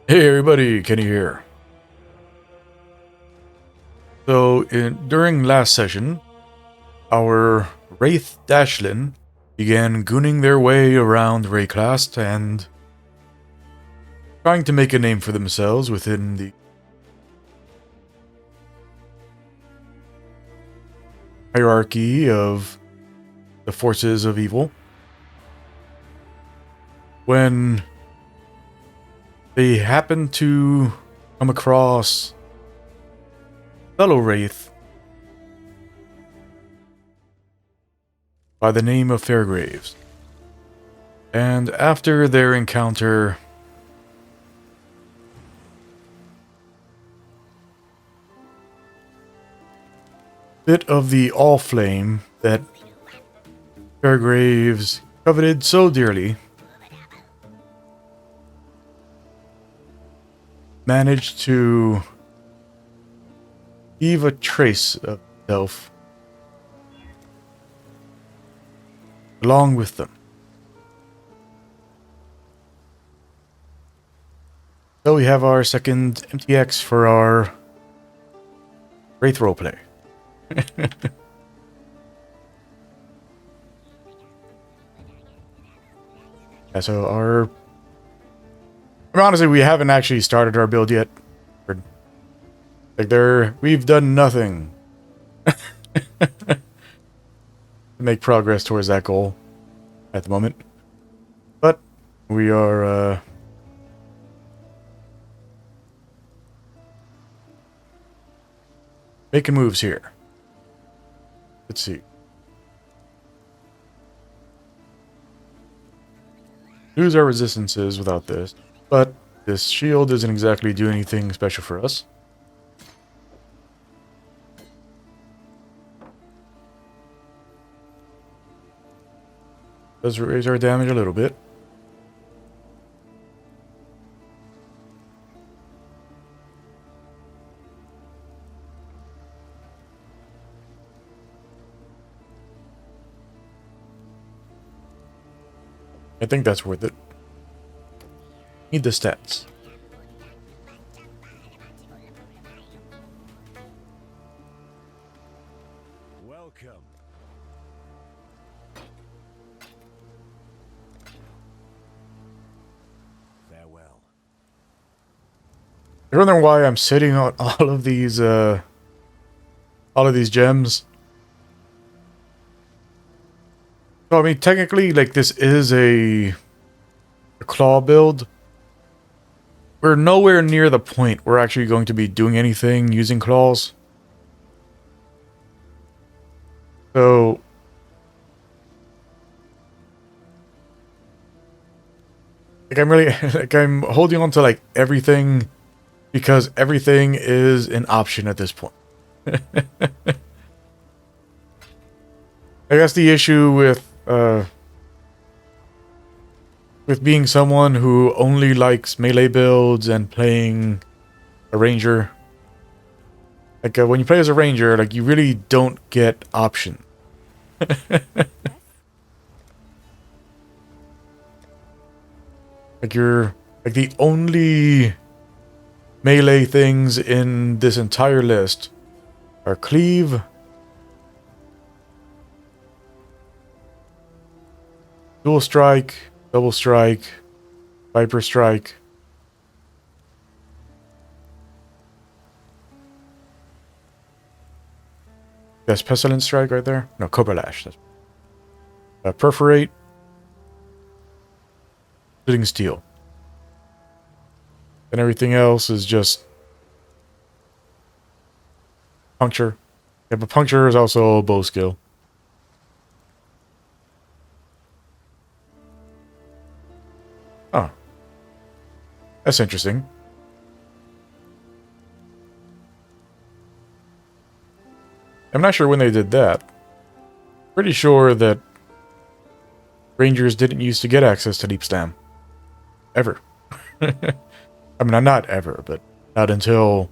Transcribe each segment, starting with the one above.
Hey everybody, Kenny here. So, during last session, our Wraith Dashlin began gooning their way around Rayclast and trying to make a name for themselves within the hierarchy of the forces of evil. When they happened to come across fellow Wraith by the name of Fairgraves. And after their encounter, bit of the all-flame that Fairgraves coveted so dearly managed to leave a trace of itself along with them. So we have our second MTX for our Wraith roleplay. Yeah, so honestly, we haven't actually started our build yet. We've done nothing to make progress towards that goal at the moment. But we are making moves here. Let's see. Lose our resistances without this, but this shield doesn't exactly do anything special for us. Does raise our damage a little bit. I think that's worth it. Need the stats. Welcome. Farewell. I don't know why I'm sitting on all of these gems. So I mean, technically, like, this is a claw build. We're nowhere near the point we're actually going to be doing anything using claws. So like, I'm really I'm holding on to like everything because everything is an option at this point. I guess the issue with being someone who only likes melee builds and playing a ranger, like when you play as a ranger, like, you really don't get options. Like, you're like, the only melee things in this entire list are cleave, dual strike, double strike, viper strike. That's pestilence strike right there. No, cobra lash. That's perforate, sitting steel, and everything else is just puncture. Yeah, but puncture is also a bow skill. Oh, that's interesting. I'm not sure when they did that. Pretty sure that Rangers didn't used to get access to Deep Stam. Ever. I mean, not ever, but not until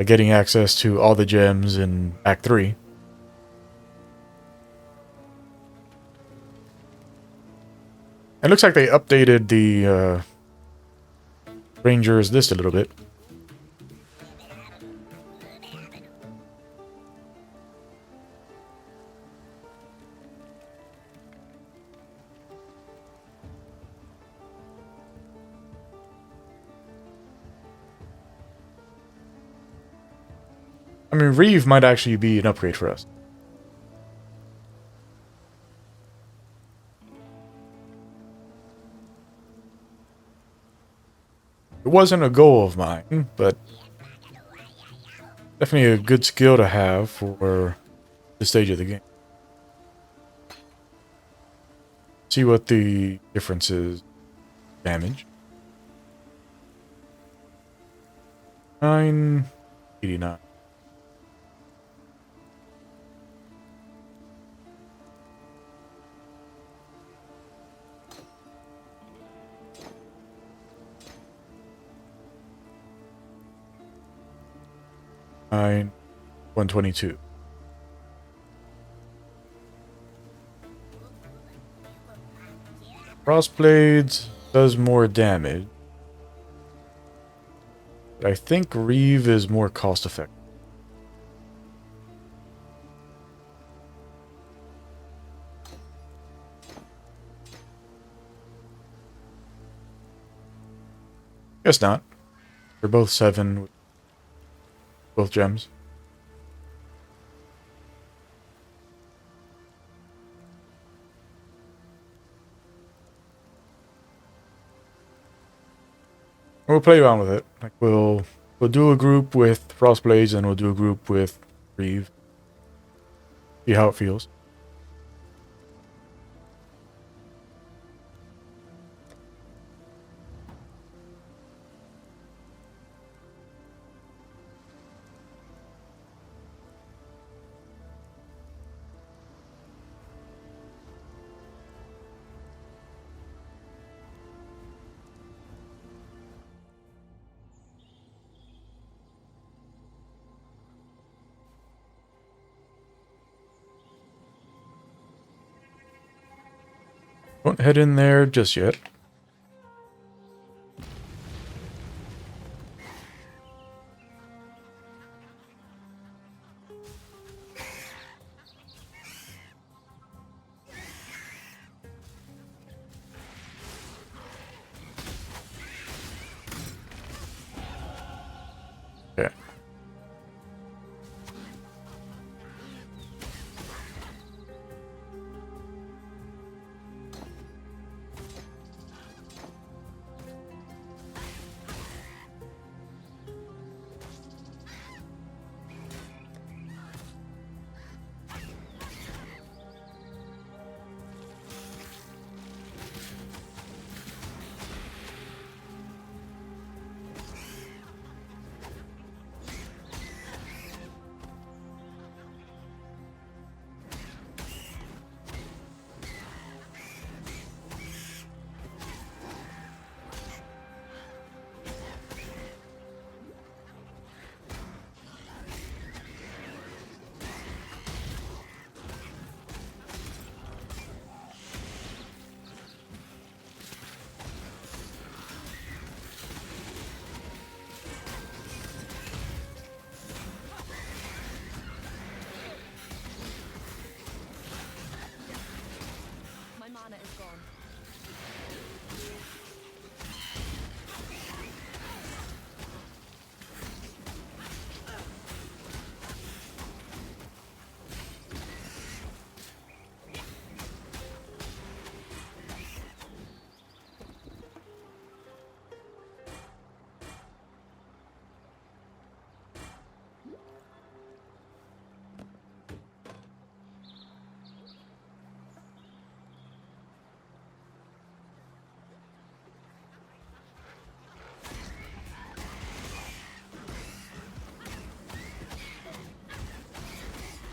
getting access to all the gems in Act 3. It looks like they updated the Rangers this a little bit. I mean, Reeve might actually be an upgrade for us. It wasn't a goal of mine, but definitely a good skill to have for this stage of the game. See what the difference is. Damage. 989. Nine, 122. Crossblades does more damage. But I think Reeve is more cost effective. Guess not. They're both 7 with both gems. We'll play around with it. Like we'll do a group with Frostblades and we'll do a group with Reeve. See how it feels. Won't head in there just yet. Okay. My mana is gone.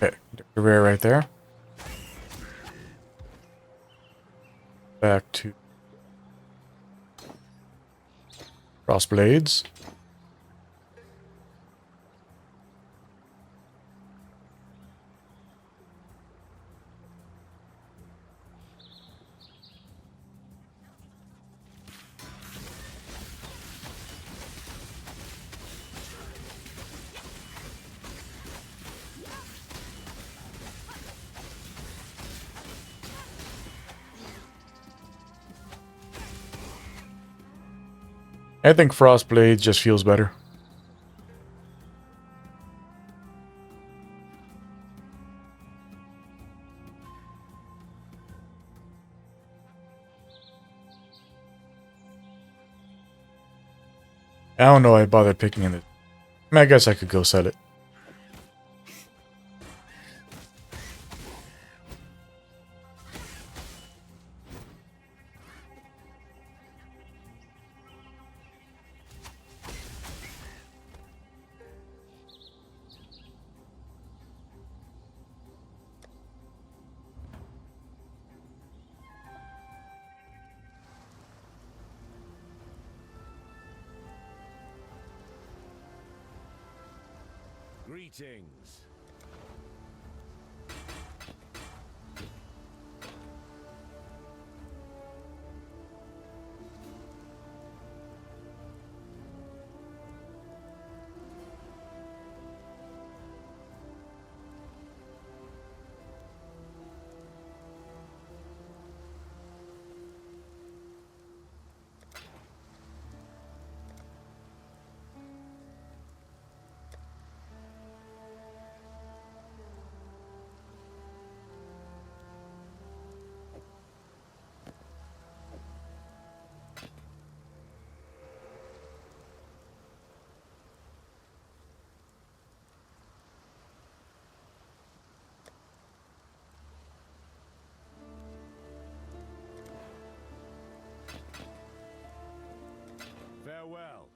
Okay. Rare right there. Back to Crossblades. I think Frostblade just feels better. I don't know why I bothered picking it. I mean, I guess I could go sell it. Greetings. Farewell.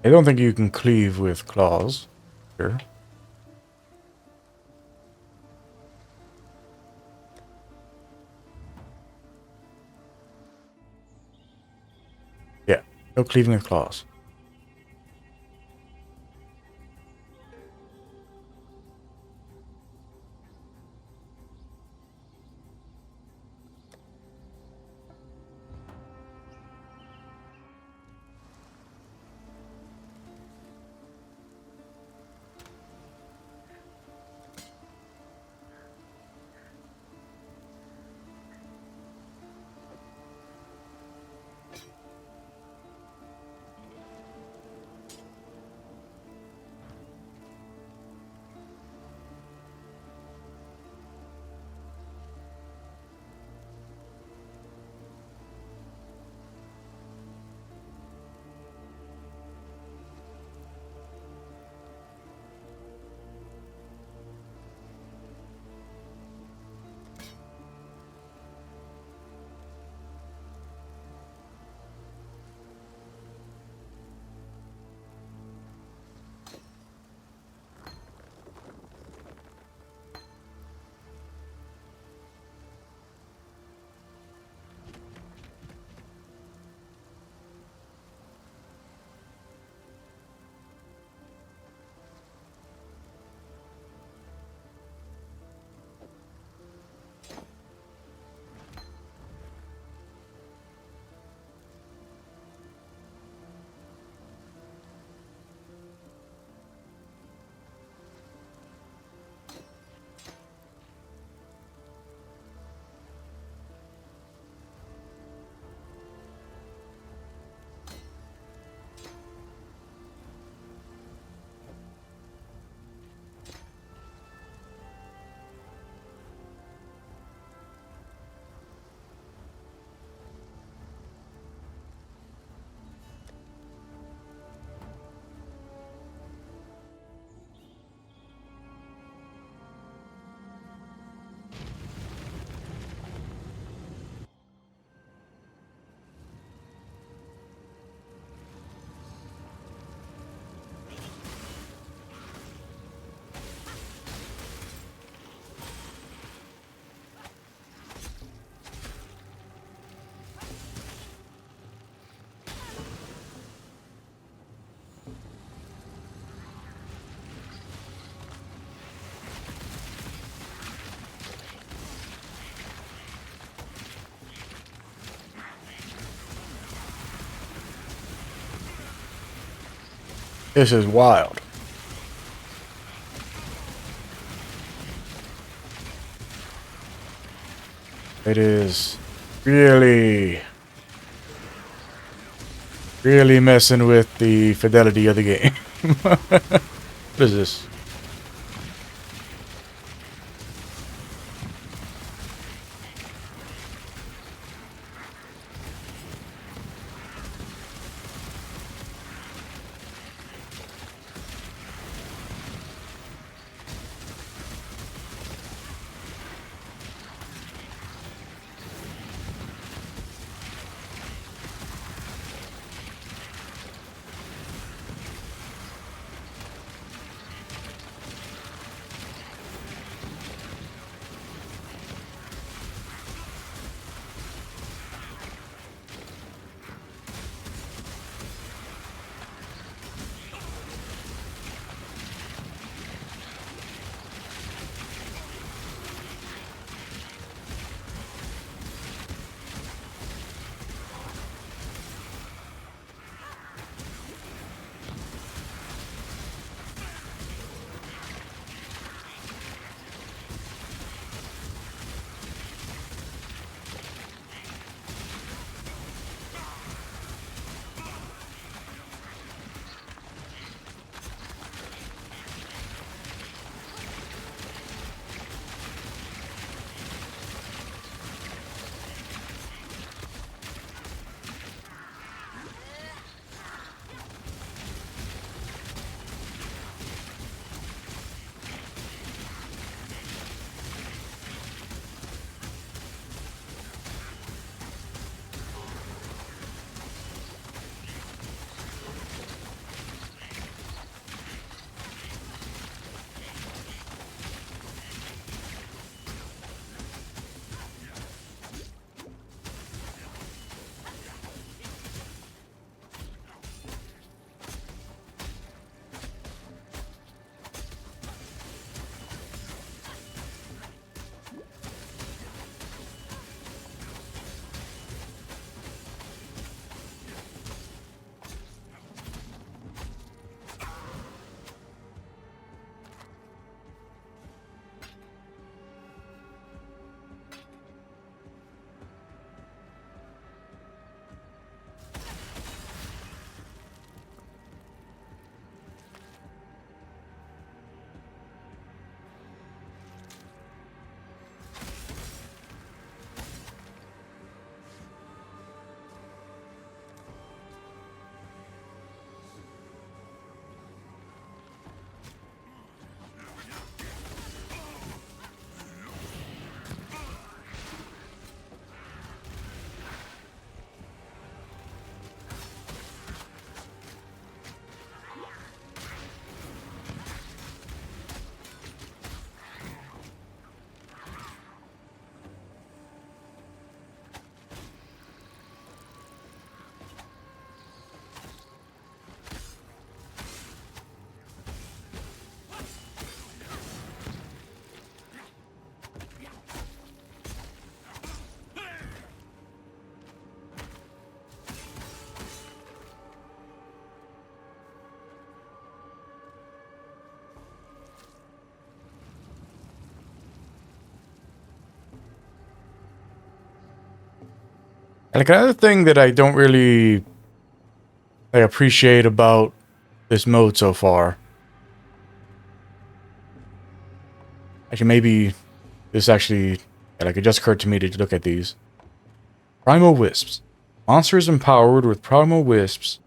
I don't think you can cleave with claws. Sure. Yeah, no cleaving with claws. This is wild. It is really messing with the fidelity of the game. What is this? And like another thing that I don't really appreciate about this mode so far. Actually, maybe this actually it just occurred to me to look at these. Primal Wisps. Monsters empowered with Primal Wisps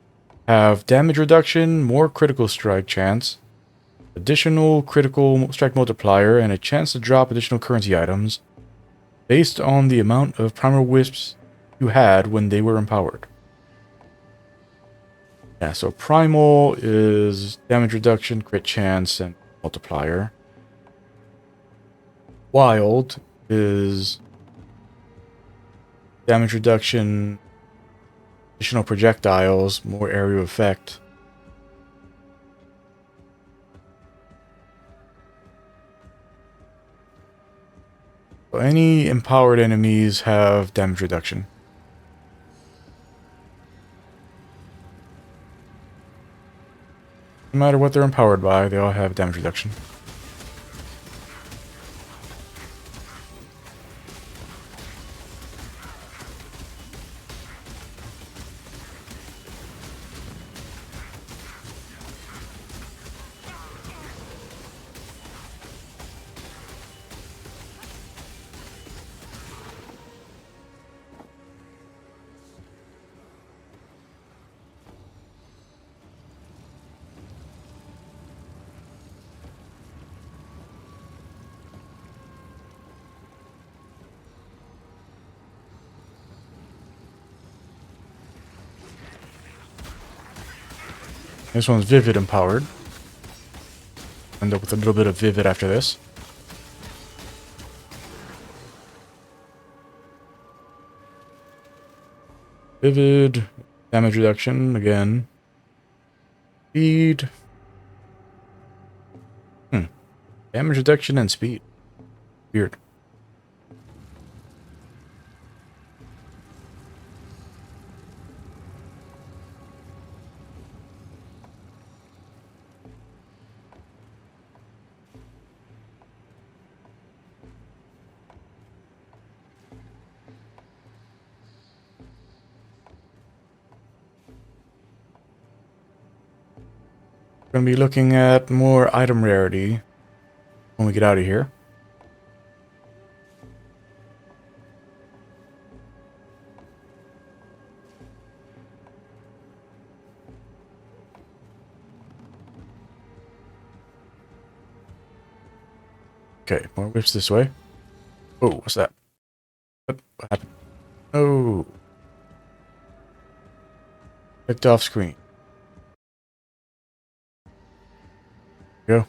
have damage reduction, more critical strike chance, additional critical strike multiplier, and a chance to drop additional currency items based on the amount of Primal Wisps you had when they were empowered. Yeah, so Primal is damage reduction, crit chance, and multiplier. Wild is damage reduction, additional projectiles, more area effect. So any empowered enemies have damage reduction. No matter what they're empowered by, they all have damage reduction. This one's Vivid empowered. End up with a little bit of Vivid after this. Vivid, damage reduction again. Speed. Damage reduction and speed. Weird. Gonna be looking at more item rarity when we get out of here. Okay, more whips this way. Oh, what's that? What happened? Oh. Clicked off screen. Go.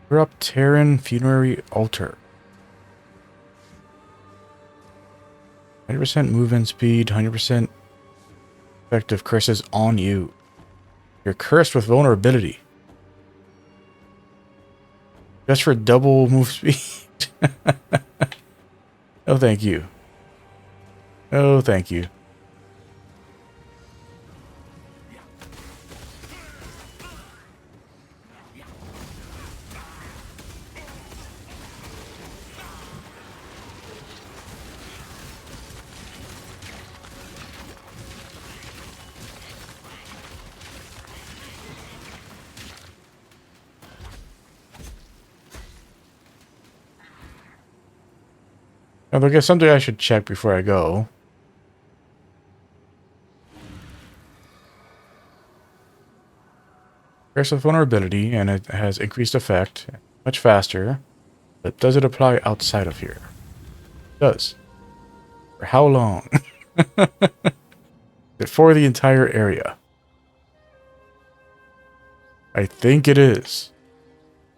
We're up Terran Funerary Altar. 100% movement speed, 100% effective curses on you. You're cursed with vulnerability. Just for double move speed. Oh, thank you. Oh, thank you. Now, I guess something I should check before I go. Curse of vulnerability, and it has increased effect, much faster. But does it apply outside of here? It does. For how long? Is it for the entire area? I think it is.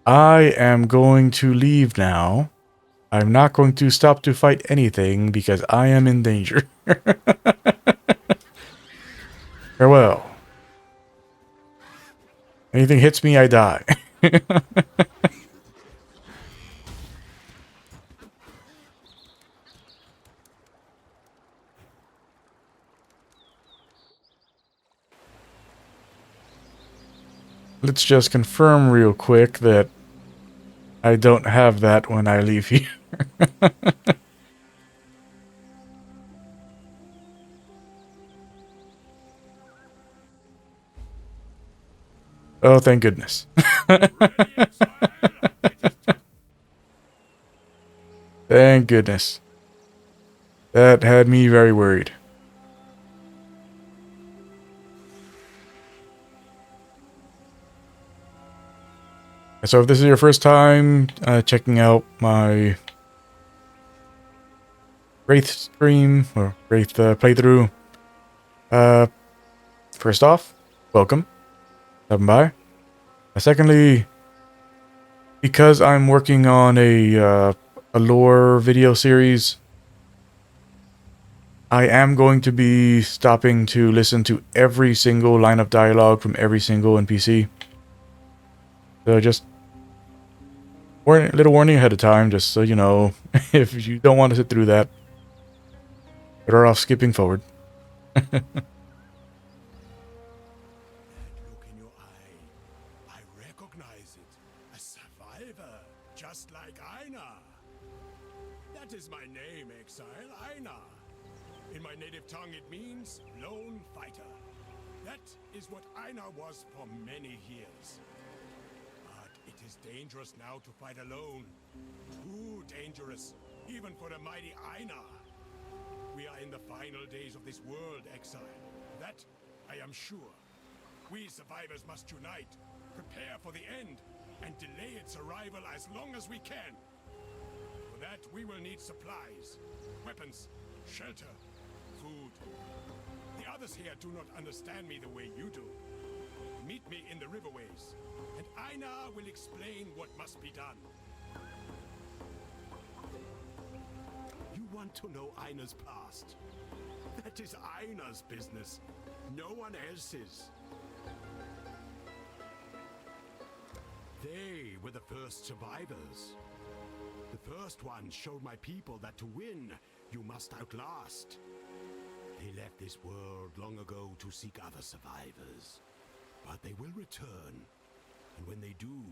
I am going to leave now. I'm not going to stop to fight anything because I am in danger. Farewell. Anything hits me, I die. Let's just confirm real quick that I don't have that when I leave here. Oh, thank goodness. Thank goodness. That had me very worried. So if this is your first time checking out my Wraith stream, or Wraith playthrough, first off, welcome. Stopping by. Secondly, because I'm working on a lore video series, I am going to be stopping to listen to every single line of dialogue from every single NPC. So just a little warning ahead of time, just so you know, if you don't want to sit through that, better off skipping forward. is it? A survivor, just like Einar. That is my name, Exile, Einar. In my native tongue it means lone fighter. That is what Einar was for many years. But it is dangerous now to fight alone. Too dangerous, even for the mighty Einar. We are in the final days of this world, Exile. That I am sure. We survivors must unite, prepare for the end, and delay its arrival as long as we can. For that, we will need supplies, weapons, shelter, food. The others here do not understand me the way you do. Meet me in the riverways, and Einar will explain what must be done. You want to know Einar's past? That is Einar's business, no one else's. They were the first survivors. The first ones showed my people that to win, you must outlast. They left this world long ago to seek other survivors. But they will return, and when they do,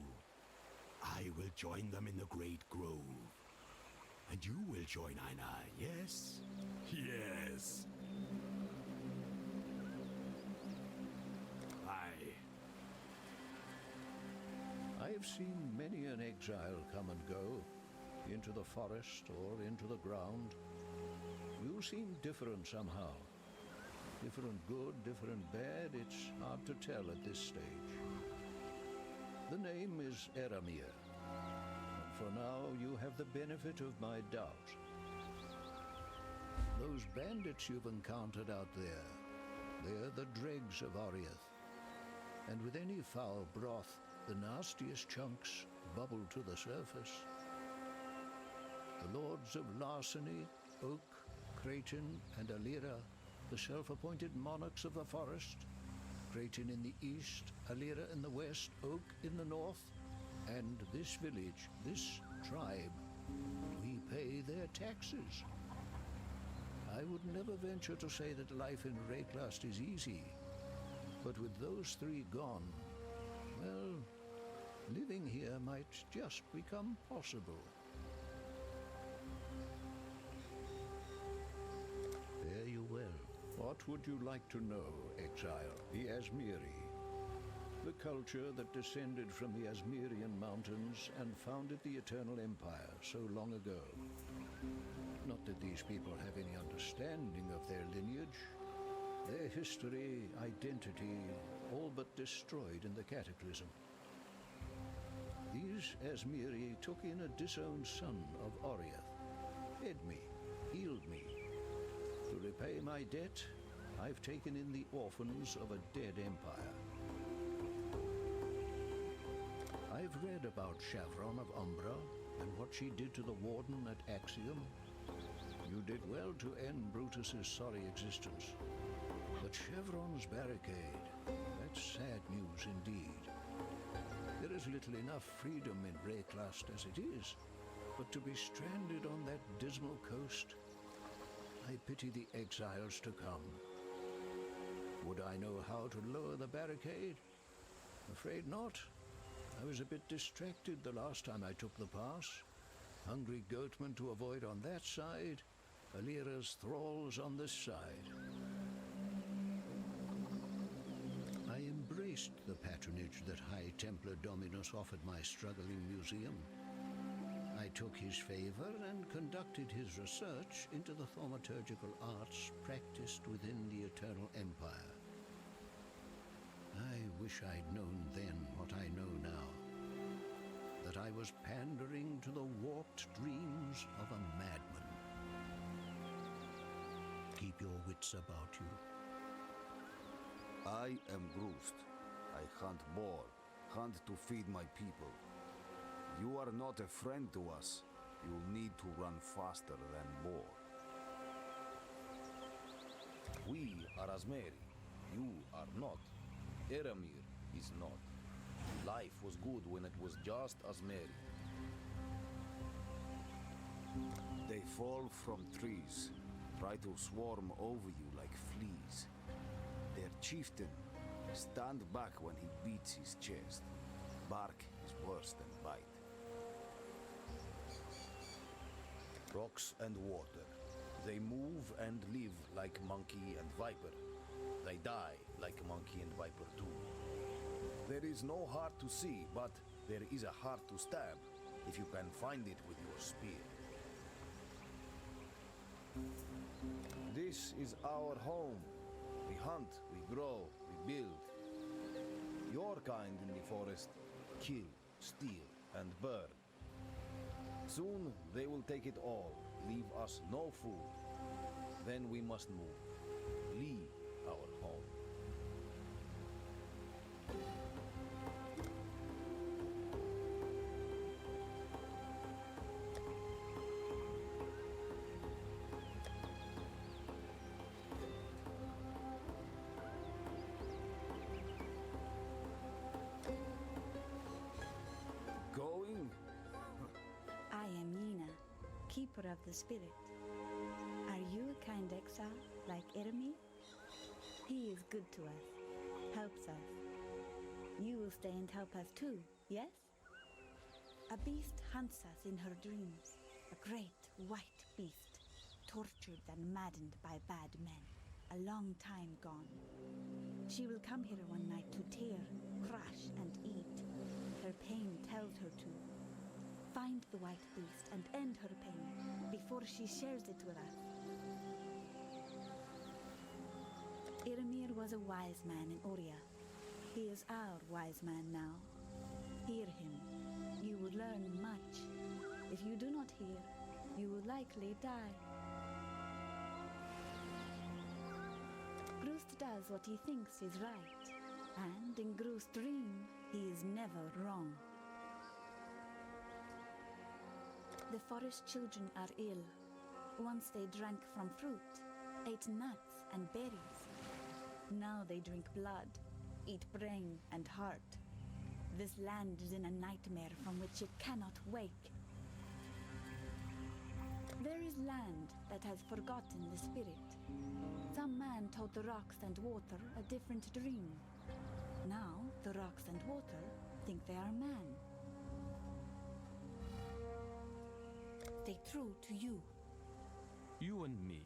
I will join them in the Great Grove. And you will join Einar, yes? Yes. I have seen many an exile come and go, into the forest or into the ground. You seem different somehow. Different good, different bad, it's hard to tell at this stage. The name is Eramir, and for now you have the benefit of my doubt. Those bandits you've encountered out there, they're the dregs of Wraith. And with any foul broth, the nastiest chunks bubble to the surface. The lords of Larceny, Oak, Creighton, and Alira, the self-appointed monarchs of the forest, Creighton in the east, Alira in the west, Oak in the north, and this village, this tribe, we pay their taxes. I would never venture to say that life in Wraithlust is easy, but with those three gone, well, living here might just become possible. Fare you well. What would you like to know, Exile? The Asmiri. The culture that descended from the Asmirian mountains and founded the Eternal Empire so long ago. Not that these people have any understanding of their lineage. Their history, identity, all but destroyed in the Cataclysm. These Asmiri took in a disowned son of Wraith, fed me, healed me. To repay my debt, I've taken in the orphans of a dead empire. I've read about Chevron of Umbra and what she did to the Warden at Axiom. You did well to end Brutus's sorry existence. But Chevron's barricade, that's sad news indeed. There is little enough freedom in Wraithlust as it is, but to be stranded on that dismal coast, I pity the exiles to come. Would I know how to lower the barricade? Afraid not. I was a bit distracted the last time I took the pass. Hungry goatmen to avoid on that side, Alira's thralls on this side. I embraced the patronage that High Templar Dominus offered my struggling museum. I took his favor and conducted his research into the thaumaturgical arts practiced within the Eternal Empire. I wish I'd known then what I know now. That I was pandering to the warped dreams of a madman. Keep your wits about you. I am Groost. I hunt boar, hunt to feed my people. You are not a friend to us. You'll need to run faster than boar. We are Asmeri. You are not. Eramir is not. Life was good when it was just Asmeri. They fall from trees, try to swarm over you like fleas. Their chieftain, stand back when he beats his chest. Bark is worse than bite. Rocks and water. They move and live like monkey and viper. They die like monkey and viper too. There is no heart to see, but there is a heart to stab, if you can find it with your spear. This is our home. We hunt, we grow, we build. Your kind in the forest kill, steal, and burn. Soon they will take it all, leave us no food. Then we must move, leave our home. Going? I am Yina, keeper of the spirit. Are you a kind exile like Eremir? He is good to us, helps us. You will stay and help us too, yes? A beast hunts us in her dreams, a great white beast, tortured and maddened by bad men, a long time gone. She will come here one night to tear, crush, and eat. Her pain tells her to. Find the white beast and end her pain before she shares it with us. Eremir was a wise man in Oria. He is our wise man now. Hear him. You will learn much. If you do not hear, you will likely die. Grust does what he thinks is right, and in Grust's dream, he is never wrong. The forest children are ill. Once they drank from fruit, ate nuts and berries. Now they drink blood, eat brain and heart. This land is in a nightmare from which it cannot wake. There is land that has forgotten the spirit. Some man told the rocks and water a different dream. Now the rocks and water think they are man. Stay true to you. You and me,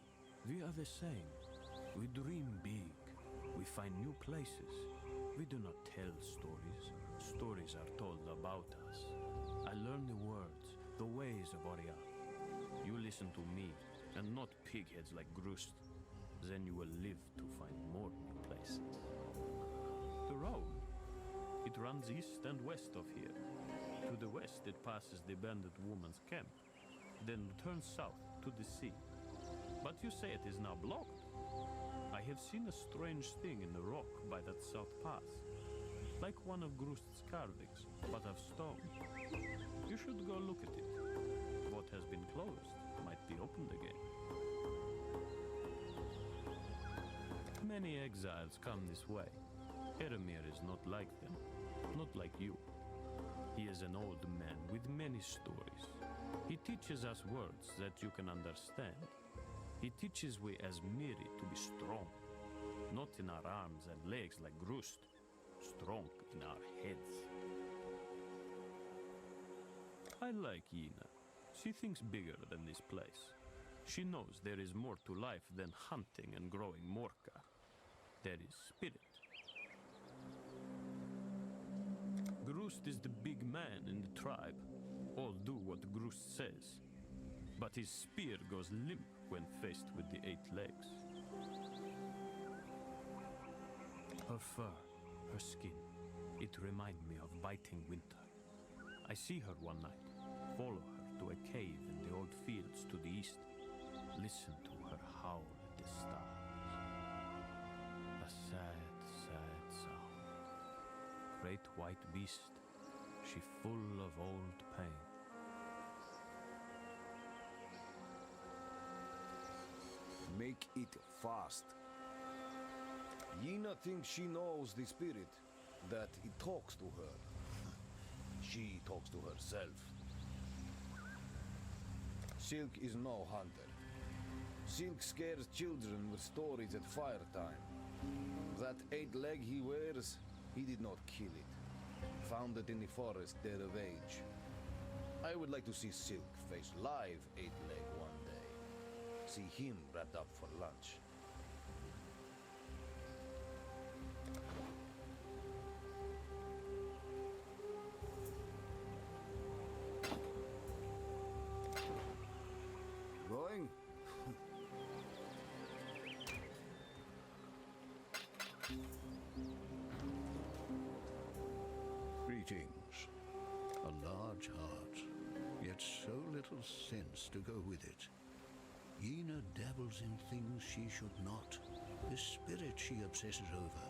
we are the same. We dream big. We find new places. We do not tell stories. Stories are told about us. I learn the words, the ways of Oria. You listen to me, and not pigheads like Grust. Then you will live to find more new places. The road, it runs east and west of here. To the west it passes the bandit woman's camp, then turns south to the sea. But you say it is now blocked. I have seen a strange thing in the rock by that south pass, like one of Grust's carvings, but of stone. You should go look at it. What has been closed might be opened again. Many exiles come this way. Eremir is not like them, not like you. He is an old man with many stories. He teaches us words that you can understand. He teaches we as Miri to be strong, not in our arms and legs like Grust, strong in our heads. I like Yina. She thinks bigger than this place. She knows there is more to life than hunting and growing Morka. There is spirit. Grust is the big man in the tribe. All do what Grust says. But his spear goes limp when faced with the 8 legs. Her fur, her skin, it reminds me of biting winter. I see her one night, follow her to a cave in the old fields to the east, listen to her howl at the stars. A sad, sad sound. Great white beast, she full of old pain. Make it fast. Yina thinks she knows the spirit, that it talks to her. She talks to herself. Silk is no hunter. Silk scares children with stories at fire time. That 8 leg he wears, he did not kill it. Found it in the forest dead of age. I would like to see Silk face live 8-leg one day. See him wrapped up for lunch. Going? Greetings. A large heart, yet so little sense to go with it. Yena dabbles in things she should not. The spirit she obsesses over.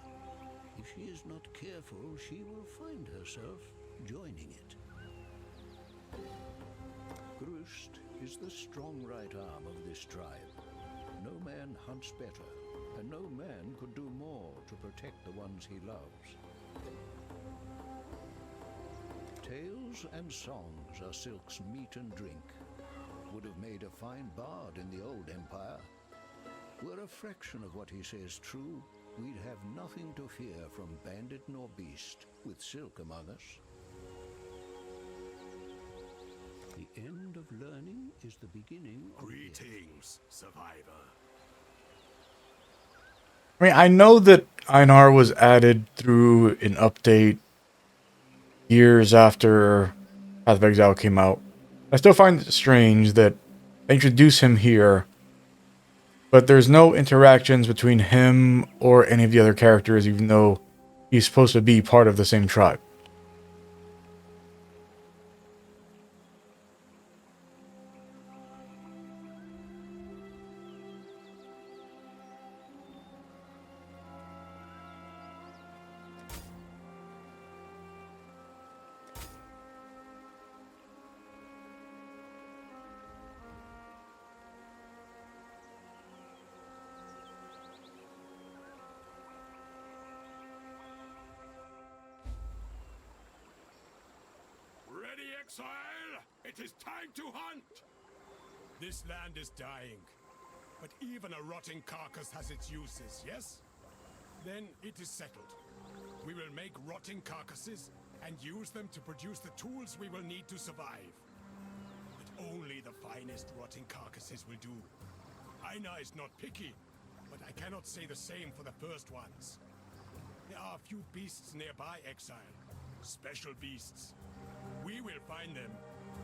If she is not careful, she will find herself joining it. Grust is the strong right arm of this tribe. No man hunts better, and no man could do more to protect the ones he loves. Tales and songs are Silk's meat and drink. Would have made a fine bard in the old empire. Were a fraction of what he says true, we'd have nothing to fear from bandit nor beast, with Silk among us. The end of learning is the beginning of Greetings, survivor. I mean, I know that Einar was added through an update years after Path of Exile came out. I still find it strange that they introduce him here, but there's no interactions between him or any of the other characters, even though he's supposed to be part of the same tribe. Ready, Exile? It is time to hunt! This land is dying, but even a rotting carcass has its uses, yes? Then it is settled. We will make rotting carcasses and use them to produce the tools we will need to survive. But only the finest rotting carcasses will do. Einar is not picky, but I cannot say the same for the first ones. There are a few beasts nearby, Exile. Special beasts. We will find them.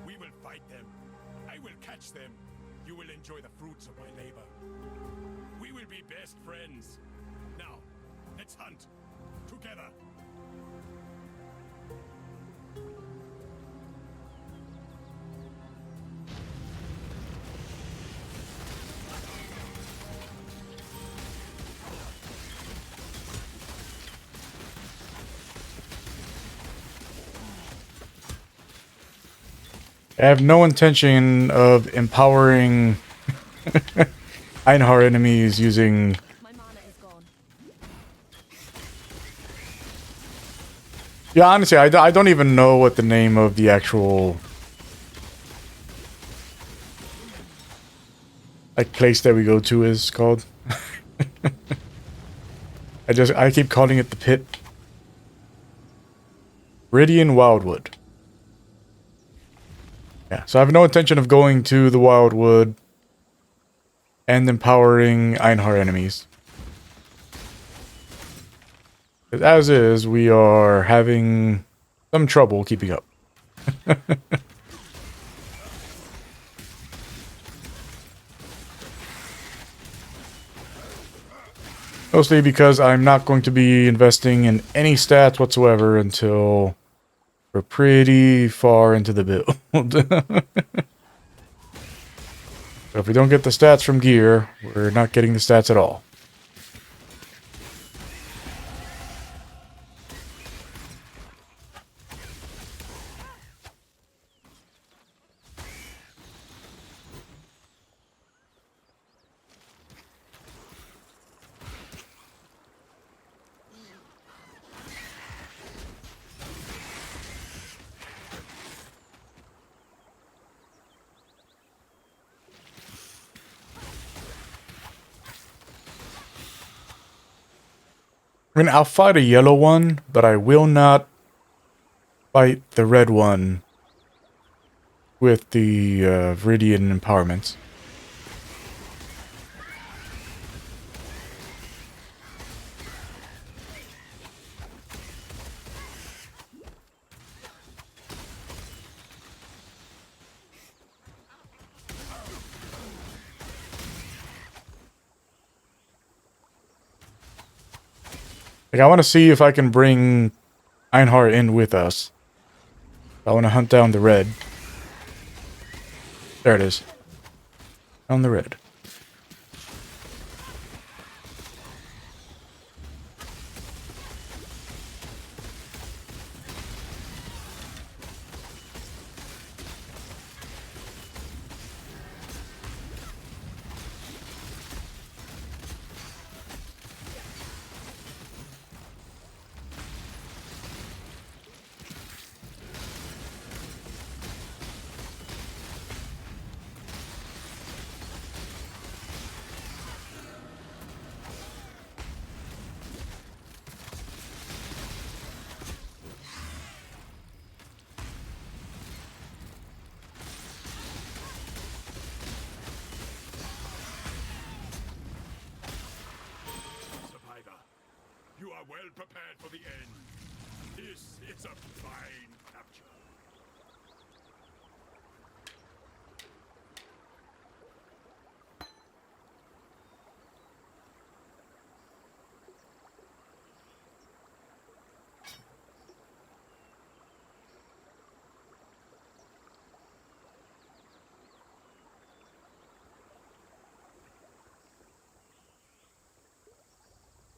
We will fight them. I will catch them. You will enjoy the fruits of my labor. We will be best friends. Now, let's hunt. Together. I have no intention of empowering Einhar enemies using... My mana is gone. Yeah, honestly, I don't even know what the name of the actual... like, place that we go to is called. I keep calling it the pit. Viridian Wildwood. Yeah, so I have no intention of going to the Wildwood and empowering Einhar enemies. As is, we are having some trouble keeping up. Mostly because I'm not going to be investing in any stats whatsoever until we're pretty far into the build. So if we don't get the stats from gear, we're not getting the stats at all. I mean, I'll fight a yellow one, but I will not fight the red one with the Viridian empowerments. Like, I want to see if I can bring Einhar in with us. I want to hunt down the red. There it is. On the red. Survivor, you are well prepared for the end. This is a fine capture.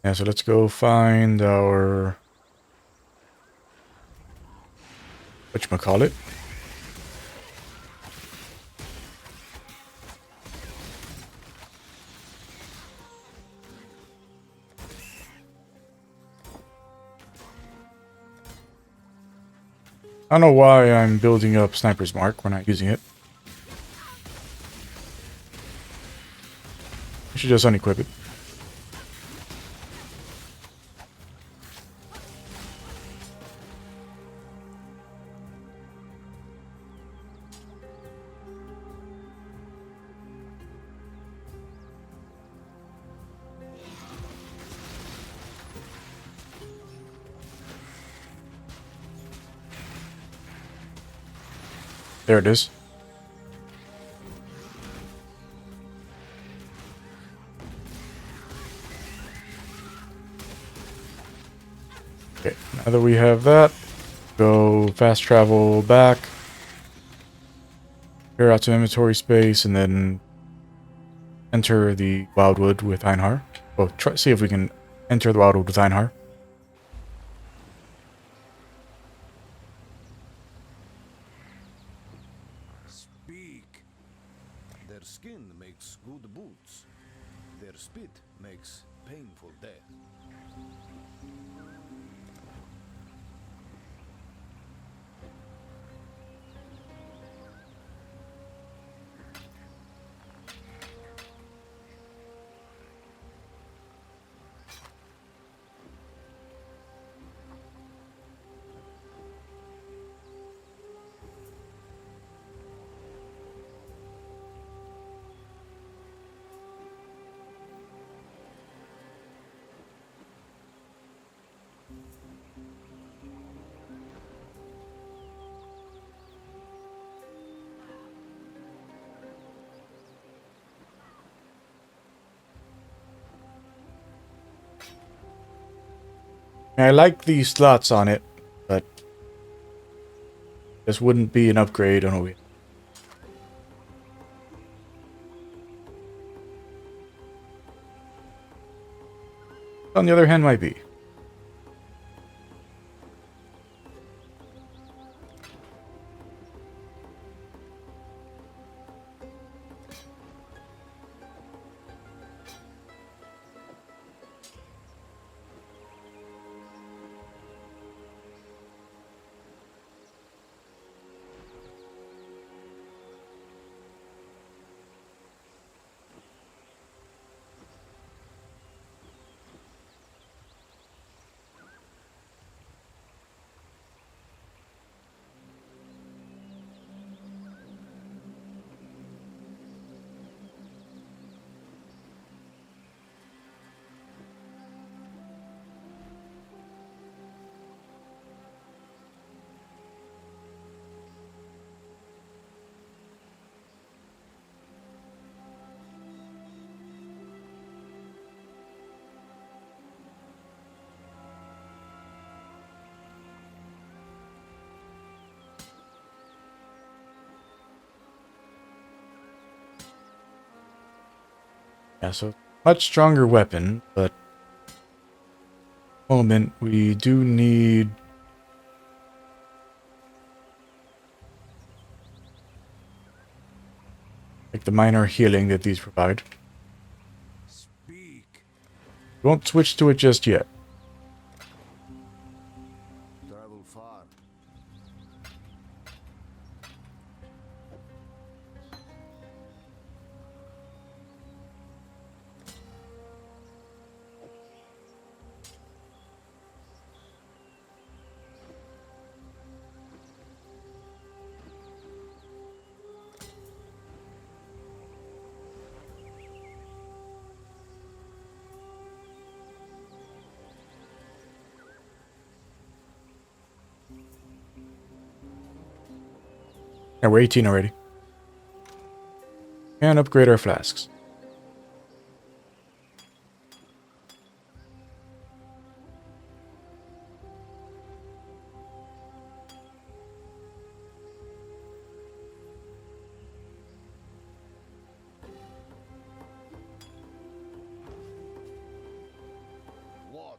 Yeah, so let's go find our... whatchamacallit? I don't know why I'm building up Sniper's Mark when I'm using it. I should just unequip it. There it is. Okay, now that we have that, go fast travel back, clear out some inventory space, and then enter the Wildwood with Einhar. Well, see if we can enter the Wildwood with Einhar. Speak. Their skin makes good boots. Their spit makes painful death. I like the slots on it, but this wouldn't be an upgrade on a wheel. On the other hand, might be. Yeah, so much stronger weapon, but moment we do need like the minor healing that these provide. Speak. We won't switch to it just yet. Travel far. Yeah, we're 18 already. And upgrade our flasks. What?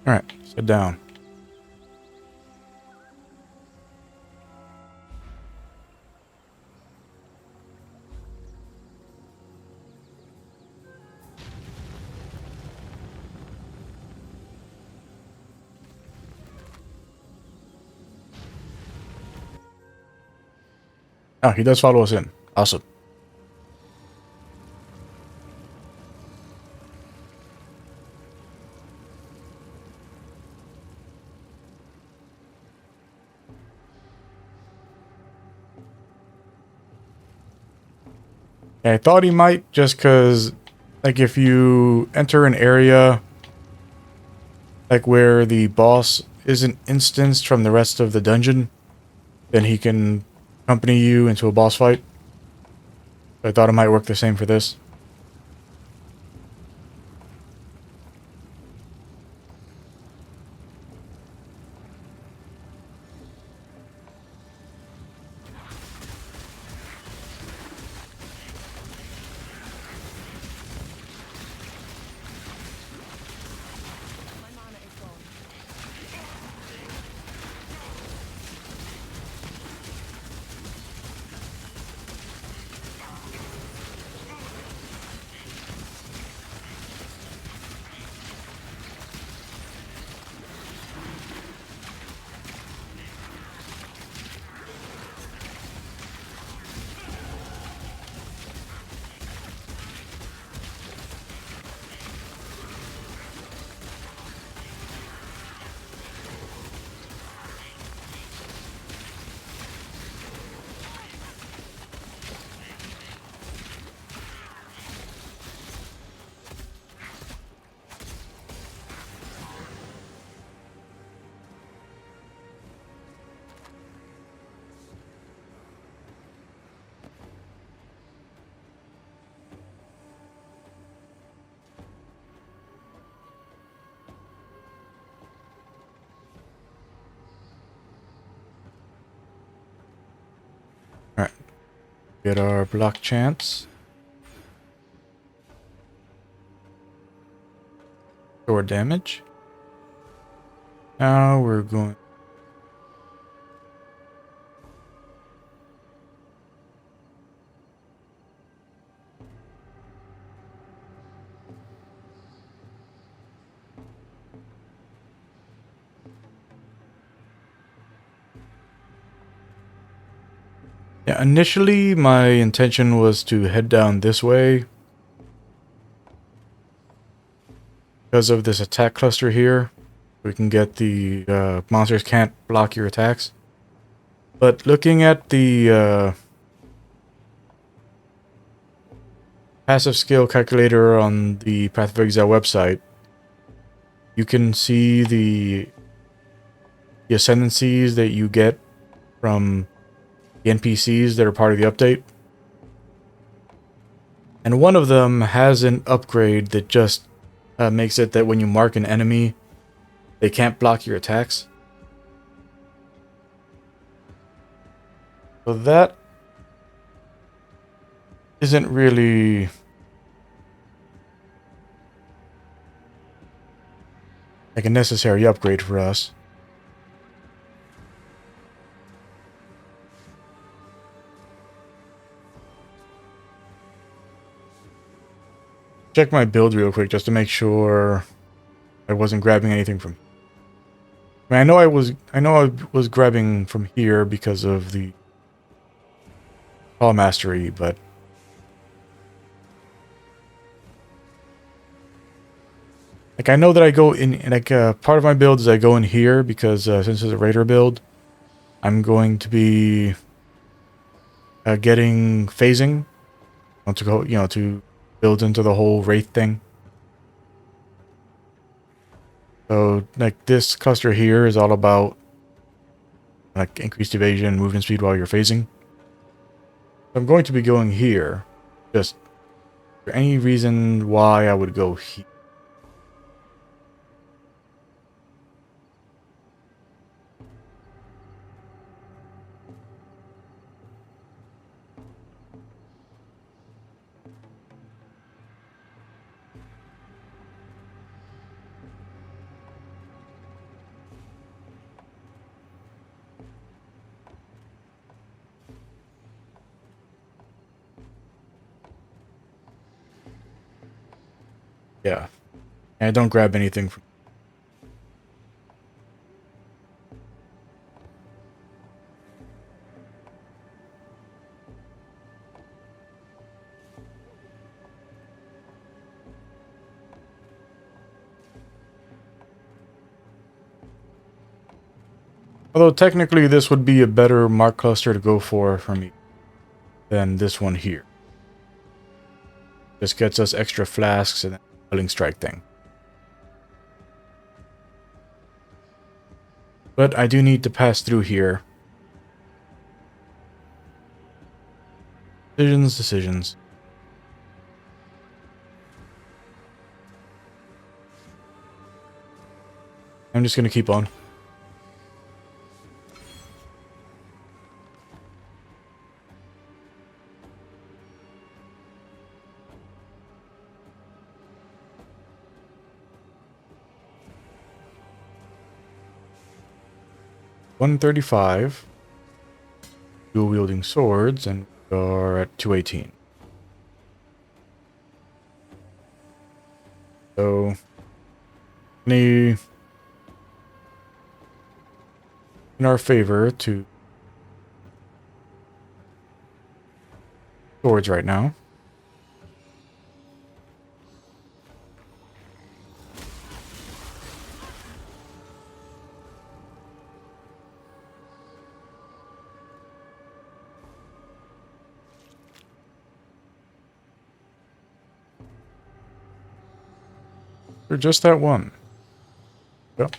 Alright, sit down. Oh, he does follow us in. Awesome. Yeah, I thought he might just because, like, if you enter an area, like, where the boss isn't instanced from the rest of the dungeon, then he can accompany you into a boss fight. So I thought it might work the same for this. My mana is gone. Alright. Get our block chance. Sword damage. Now we're going. Yeah, initially my intention was to head down this way because of this attack cluster here. We can get the monsters can't block your attacks. But looking at the passive skill calculator on the Path of Exile website, you can see the ascendancies that you get from the NPCs that are part of the update. And one of them has an upgrade that just makes it that when you mark an enemy, they can't block your attacks. So that isn't really like a necessary upgrade for us. Check my build real quick just to make sure I wasn't grabbing anything from. I mean, I know I was grabbing from here because of the Call Mastery, but like I know that I go in like part of my build is I go in here because since it's a Raider build, I'm going to be getting phasing to go, to build into the whole Wraith thing. So like this cluster here is all about like increased evasion and movement speed while you're phasing. I'm going to be going here. Just for any reason why I would go here. Yeah. And I don't grab anything from. Although technically this would be a better mark cluster to go for me than this one here. This gets us extra flasks and Killing Strike thing. But I do need to pass through here. Decisions. I'm just going to keep on. $135. Dual wielding swords, and we are at 218. So, any in our favor to swords right now. Or just that one. Yep.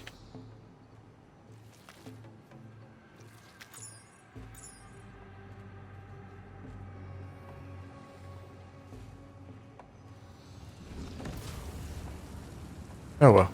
Oh well.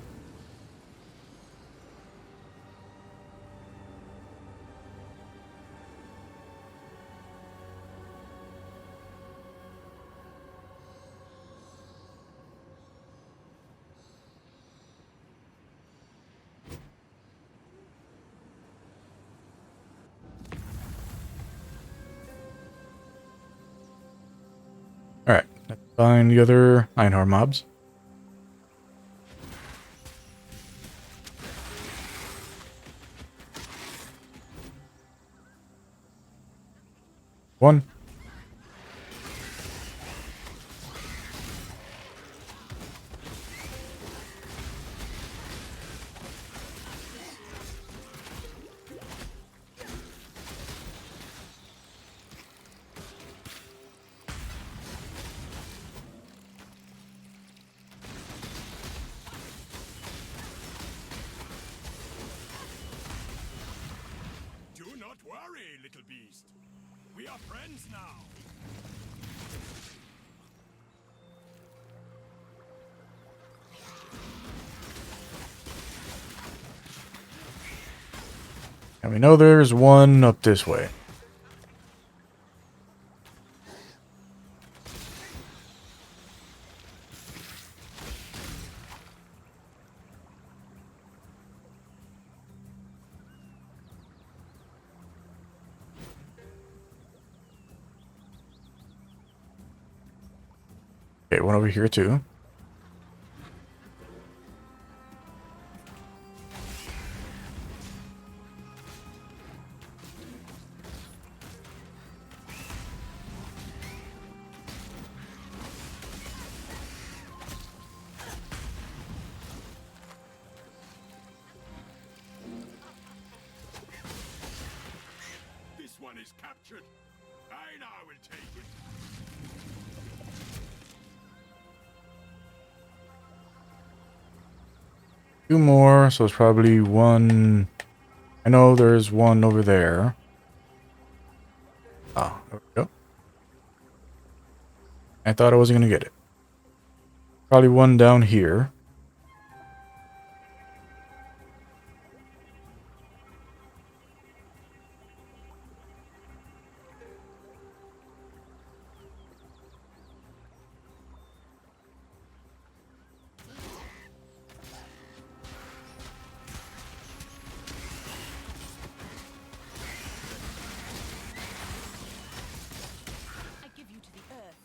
Alright, let's find the other Einhar mobs. One. Do not worry, little beast. We are friends now. And we know there's one up this way. Okay, one over here too. This one is captured. I now will take it. Two more, so it's probably one. I know there's one over there. Ah, there we go. I thought I wasn't gonna get it. Probably one down here. I give you to the earth.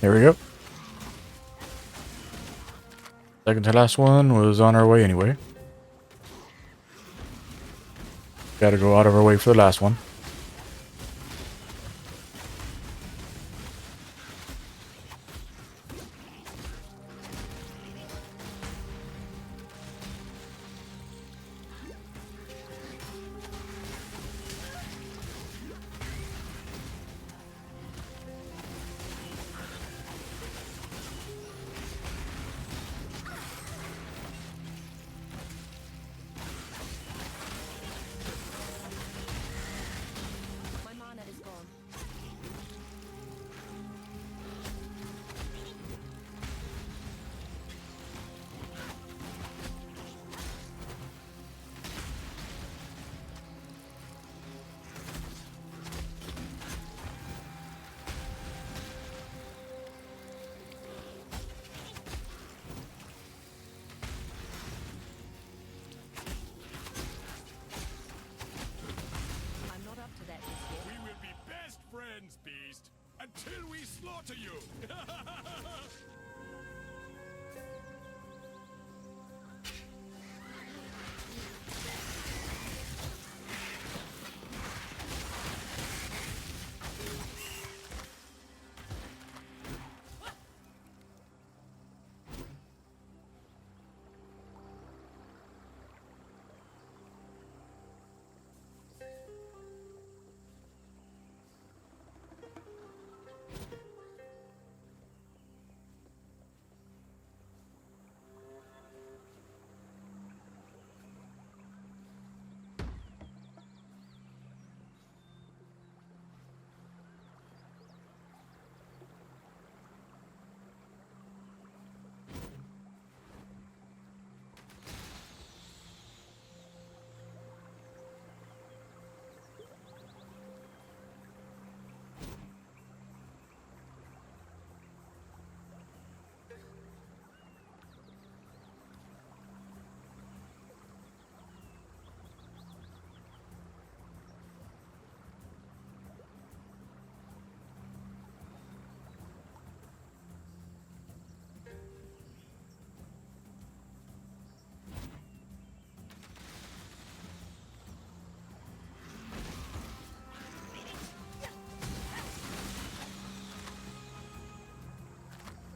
There we go. Second to last one was on our way anyway. Gotta go out of our way for the last one.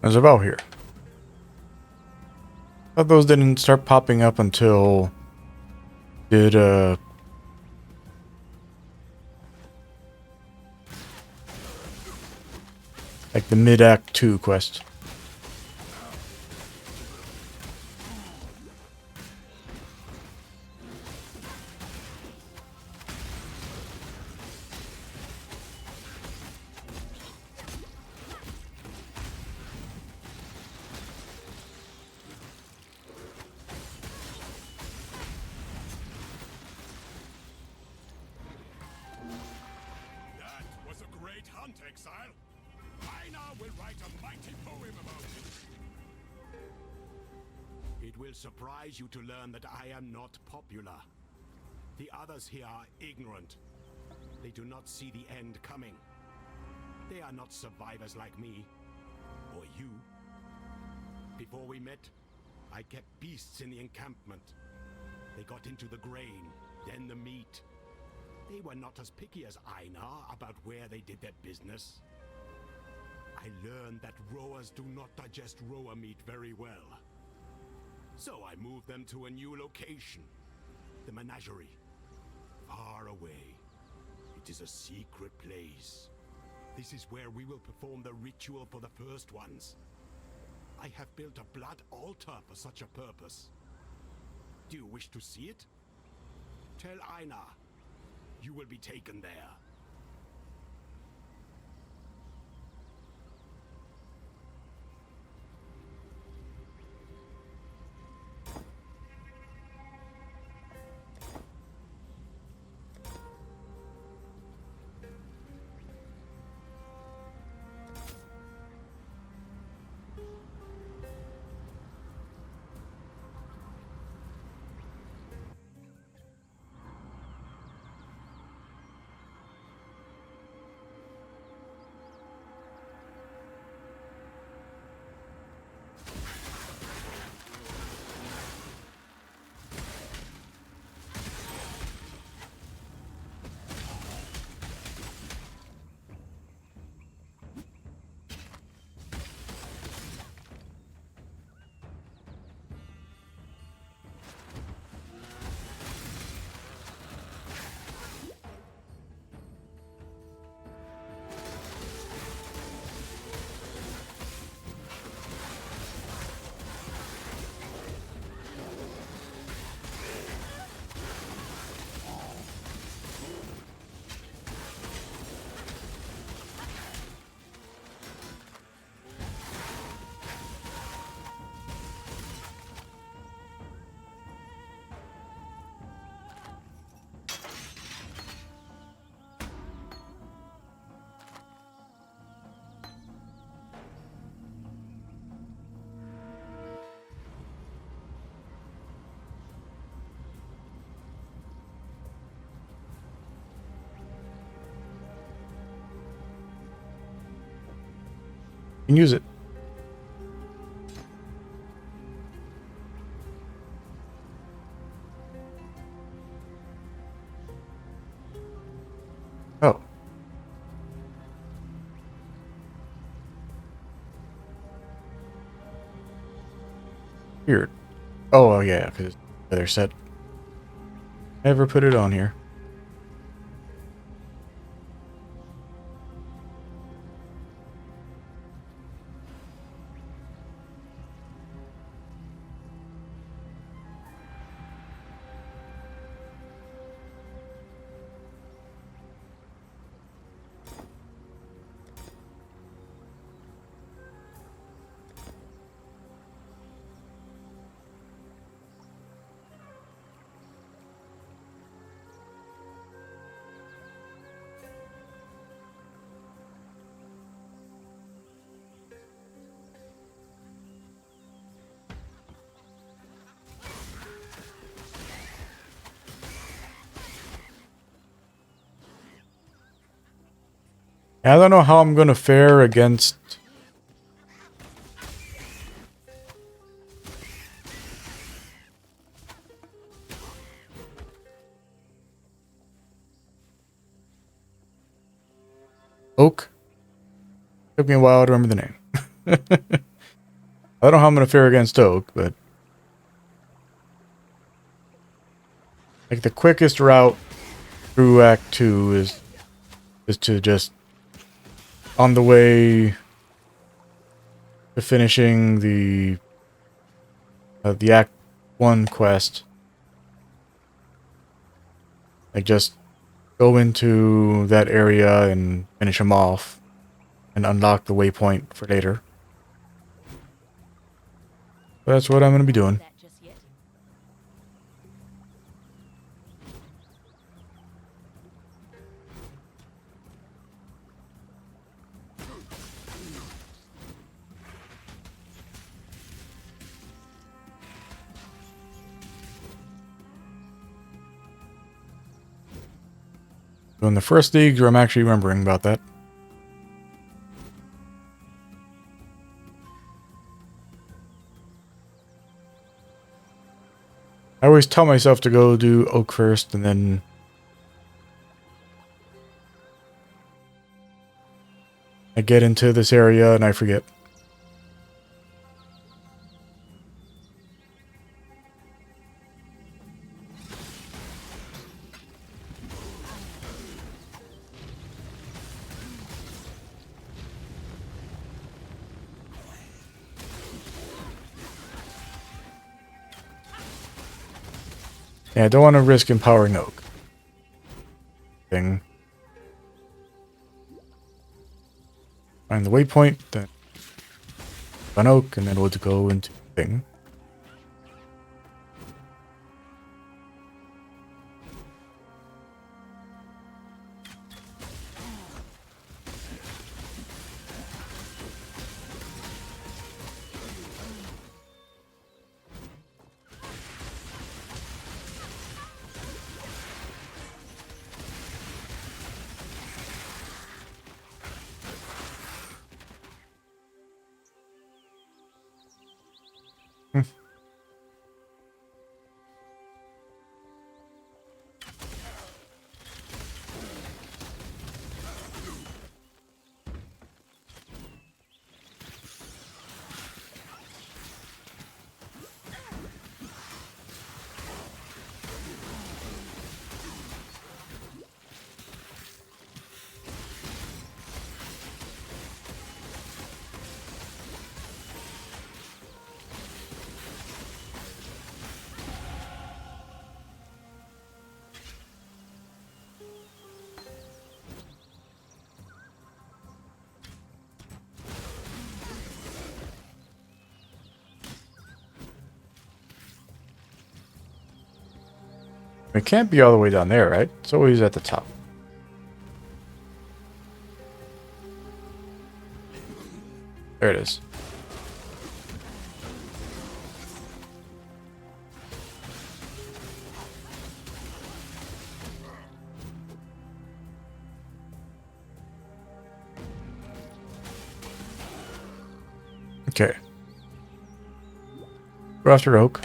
There's a bow here. Thought those didn't start popping up until did like the mid-act 2 quest. That was a great hunt, Exile. Einar will write a mighty poem about it. It will surprise you to learn that I am not popular. The others here are ignorant. They do not see the end coming. They are not survivors like me. Or you. Before we met, I kept beasts in the encampment. They got into the grain, then the meat. They were not as picky as Einar about where they did their business. I learned that rowers do not digest rower meat very well. So I moved them to a new location. The menagerie. Far away. It is a secret place. This is where we will perform the ritual for the first ones. I have built a blood altar for such a purpose. Do you wish to see it? Tell Einar. You will be taken there. You can use it. Oh. Weird. Oh, yeah, because they're set. Never put it on here. I don't know how I'm gonna fare against Oak. Took me a while to remember the name. I don't know how I'm going to fare against Oak, but like the quickest route through Act 2 is to just on the way to finishing the Act 1 quest, like just go into that area and finish them off and unlock the waypoint for later. That's what I'm going to be doing. That just yet. So in the first league, I'm actually remembering about that. I always tell myself to go do Oak first, and then I get into this area and I forget. Yeah, I don't want to risk empowering Oak. Thing. Find the waypoint, then on Oak, and then we'll go into thing. It can't be all the way down there, right? It's always at the top. There it is. Okay. Go after Oak.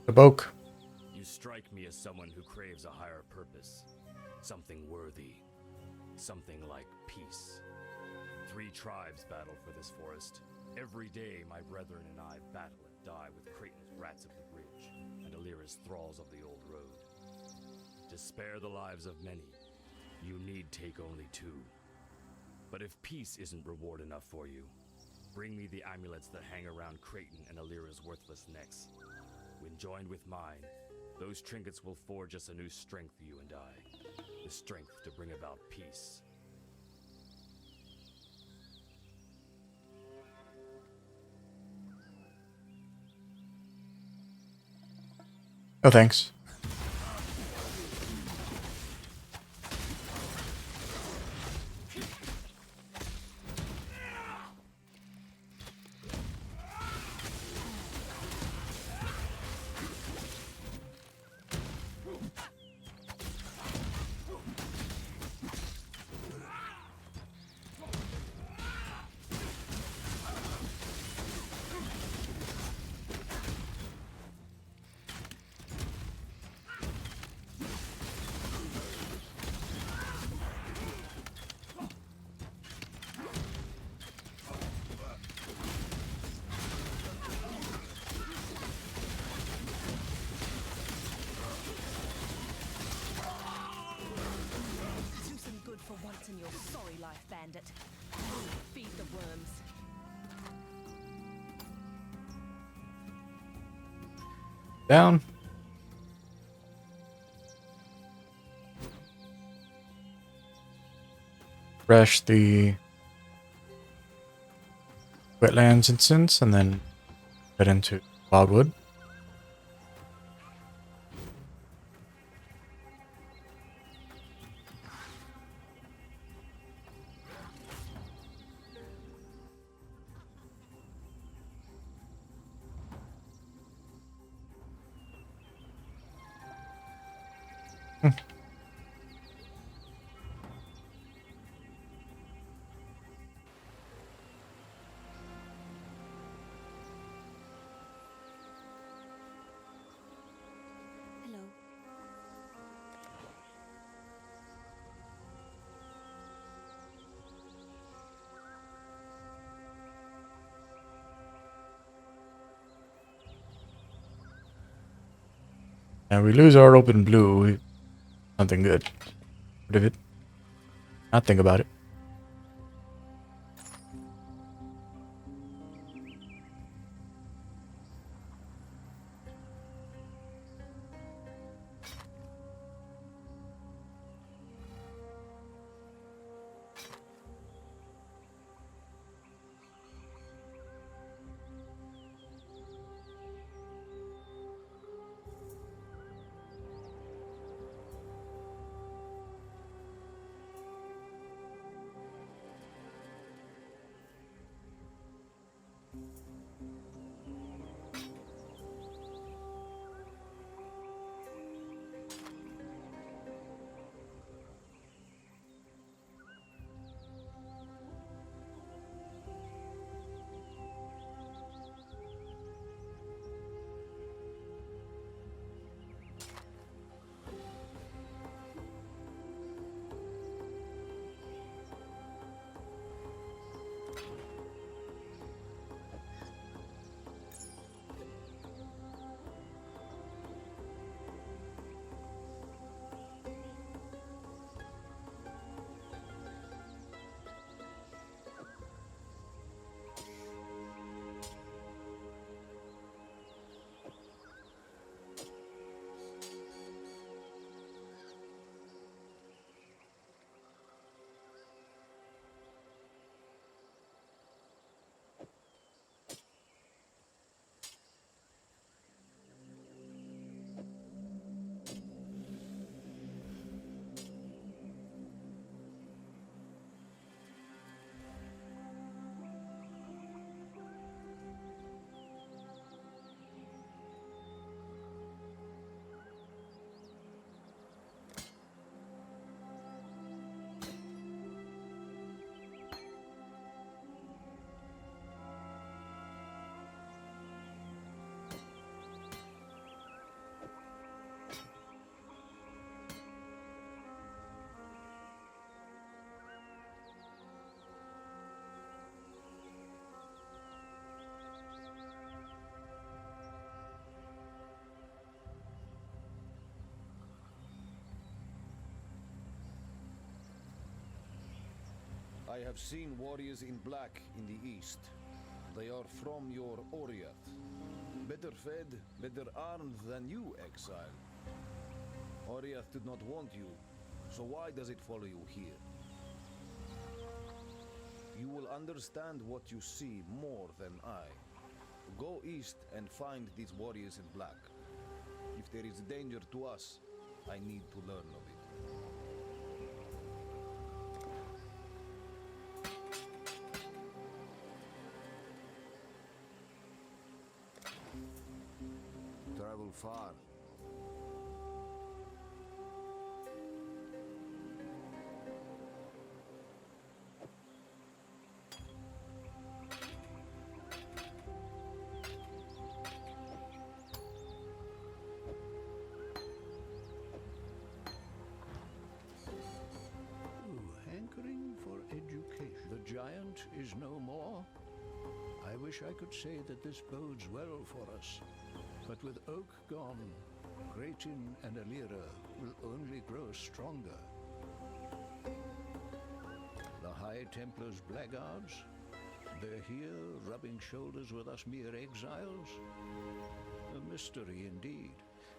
The Oak. You strike me as someone who craves a higher purpose. Something worthy. Something like peace. 3 tribes battle for this forest. Every day my brethren and I battle and die with Creighton's rats of the bridge and Alira's thralls of the old road. To spare the lives of many, you need take only 2. But if peace isn't reward enough for you, bring me the amulets that hang around Creighton and Alira's worthless necks. When joined with mine, those trinkets will forge us a new strength, you and I. The strength to bring about peace. No thanks. for once in your sorry life, bandit. Feed the worms. Down. Refresh the wetlands instance and then head into Wildwood. Hello. And we lose our open blue. Something good. Rid of it. Not think about it. I have seen warriors in black in the east. They are from your Oriath. Better fed, better armed than you, Exile. Oriath did not want you, so why does it follow you here? You will understand what you see more than I. Go east and find these warriors in black. If there is danger to us, I need to learn of it. Travel far. Hankering for education. The giant is no more. I wish I could say that this bodes well for us. But with Oak gone, Grayton and Alira will only grow stronger. Templars blackguards? They're here, rubbing shoulders with us mere exiles? A mystery indeed,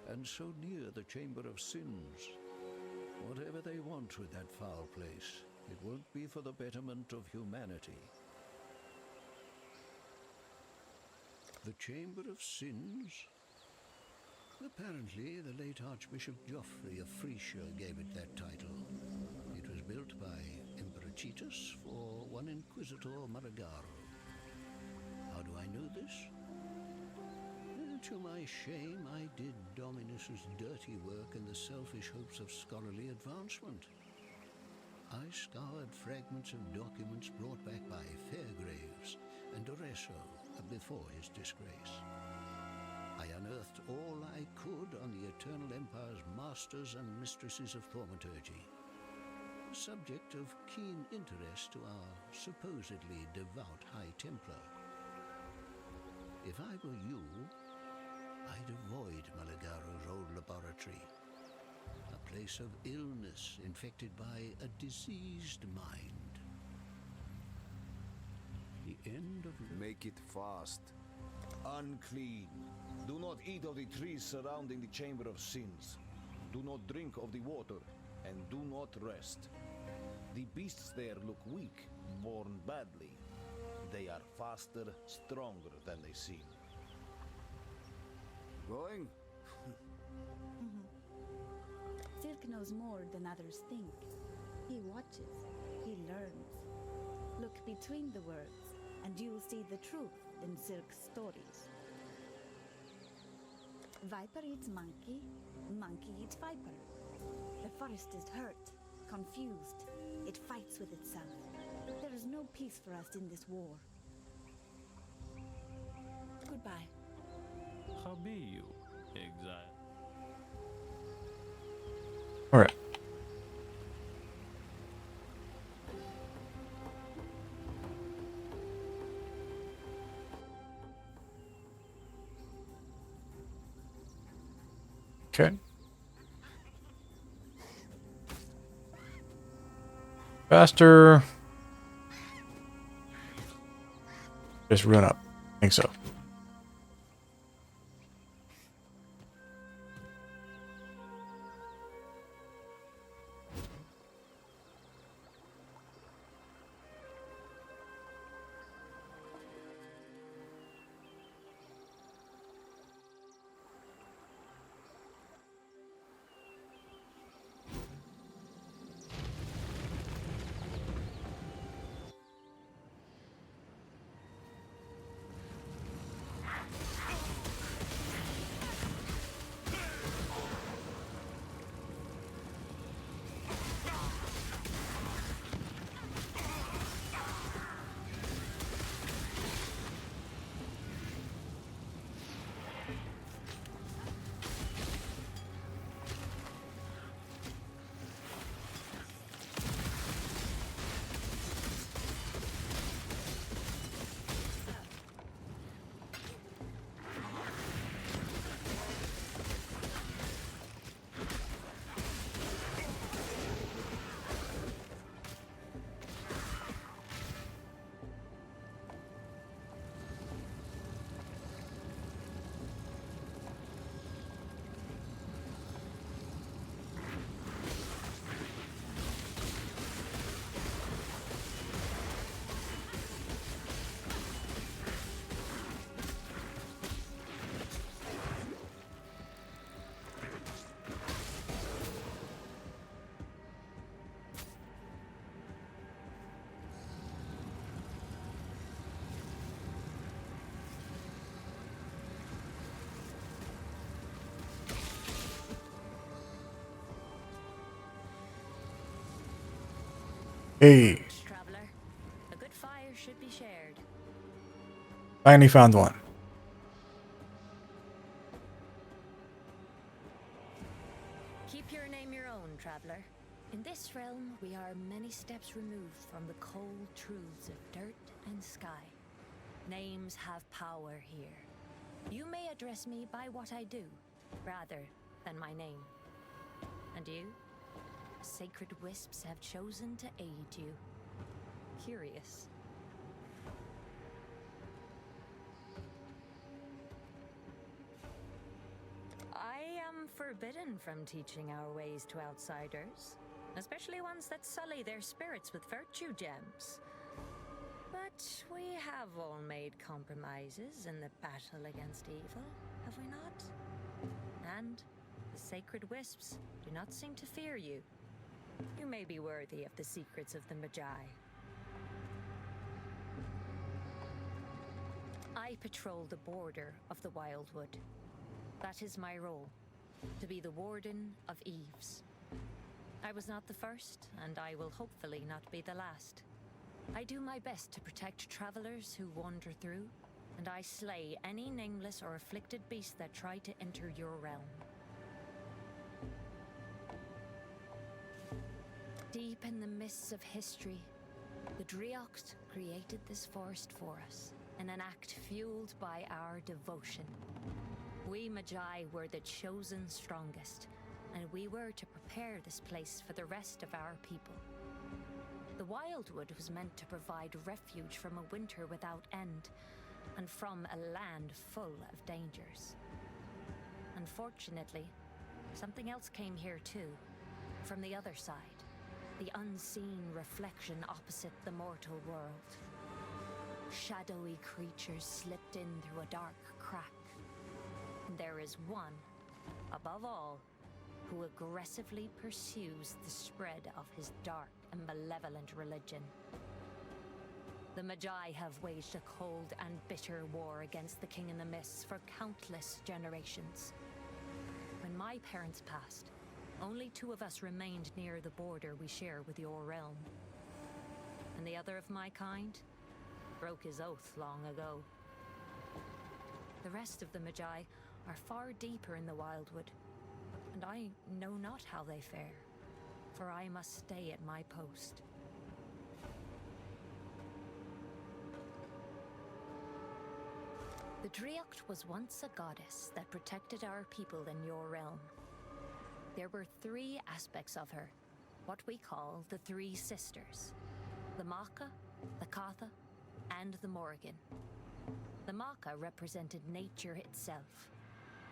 and so near the Chamber of Sins. Whatever they want with that foul place, it won't be for the betterment of humanity. The Chamber of Sins? Apparently, the late Archbishop Geoffrey of Frisia gave it that title. It was built by Emperor Cheetus for one Inquisitor Maragaro. How do I know this? To my shame, I did Dominus's dirty work in the selfish hopes of scholarly advancement. I scoured fragments of documents brought back by Fairgraves and Doreso before his disgrace. I unearthed all I could on the Eternal Empire's masters and mistresses of thaumaturgy, a subject of keen interest to our supposedly devout High Templar. If I were you, I'd avoid Malagaro's old laboratory, a place of illness infected by a diseased mind. The end of... Make it fast. Unclean. Do not eat of the trees surrounding the Chamber of Sins. Do not drink of the water, and do not rest. The beasts there look weak, born badly. They are faster, stronger than they seem. Going? Silk knows more than others think. He watches, he learns. Look between the words, and you'll see the truth in Silk's stories. Viper eats monkey, monkey eats viper. The forest is hurt, confused. It fights with itself. There is no peace for us in this war. Goodbye. How be you, Exile? Alright. Okay. Faster. Just run up. I think so. Hey, Traveler, a good fire should be shared. finally found one. Keep your name your own, traveler. In this realm, we are many steps removed from the cold truths of dirt and sky. Names have power here. You may address me by what I do, rather than my name. And you? Sacred wisps have chosen to aid you. curious. I am forbidden from teaching our ways to outsiders, especially ones that sully their spirits with virtue gems. But we have all made compromises in the battle against evil, have we not? And the sacred wisps do not seem to fear you. You may be worthy of the secrets of the Magi. I patrol the border of the Wildwood. That is my role, to be the Warden of Eves. I was not the first, and I will hopefully not be the last. I do my best to protect travelers who wander through, and I slay any nameless or afflicted beast that try to enter your realm. Deep in the mists of history, the Driocht created this forest for us, in an act fueled by our devotion. We Magi were the chosen strongest, and we were to prepare this place for the rest of our people. The Wildwood was meant to provide refuge from a winter without end, and from a land full of dangers. Unfortunately, something else came here too, from the other side, the unseen reflection opposite the mortal world. Shadowy creatures slipped in through a dark crack. And there is one, above all, who aggressively pursues the spread of his dark and malevolent religion. The Magi have waged a cold and bitter war against the King in the Mists for countless generations. When my parents passed, only 2 of us remained near the border we share with your realm. And the other of my kind broke his oath long ago. The rest of the Magi are far deeper in the Wildwood, and I know not how they fare, for I must stay at my post. The Driocht was once a goddess that protected our people in your realm. There were 3 aspects of her, what we call the 3 sisters: the Macha, the Katha, and the Morrigan. The Macha represented nature itself.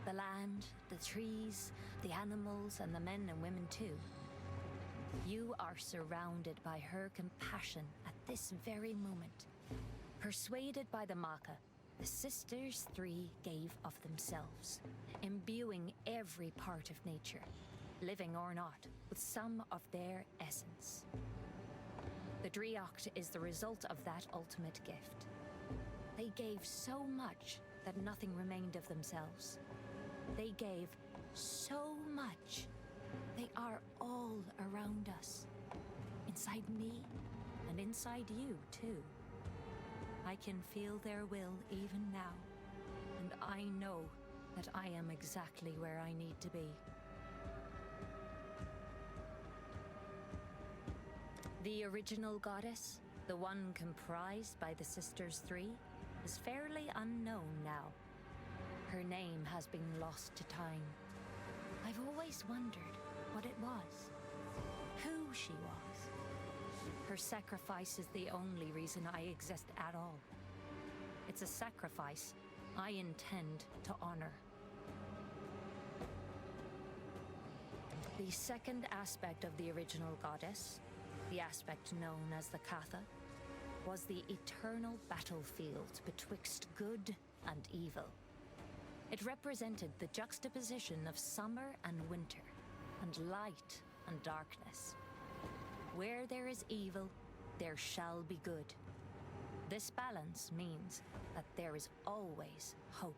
The land, the trees, the animals, and the men and women too. You are surrounded by her compassion at this very moment. Persuaded by the Macha, the sisters 3 gave of themselves, imbuing every part of nature, living or not, with some of their essence. The Driocht is the result of that ultimate gift. They gave so much that nothing remained of themselves. They gave so much. They are all around us. Inside me, and inside you, too. I can feel their will even now, and I know that I am exactly where I need to be. The original goddess, the one comprised by the Sisters 3, is fairly unknown now. Her name has been lost to time. I've always wondered what it was, who she was. Her sacrifice is the only reason I exist at all. It's a sacrifice I intend to honor. The second aspect of the original goddess, the aspect known as the Katha, was the eternal battlefield betwixt good and evil. It represented the juxtaposition of summer and winter, and light and darkness. Where there is evil, there shall be good. This balance means that there is always hope.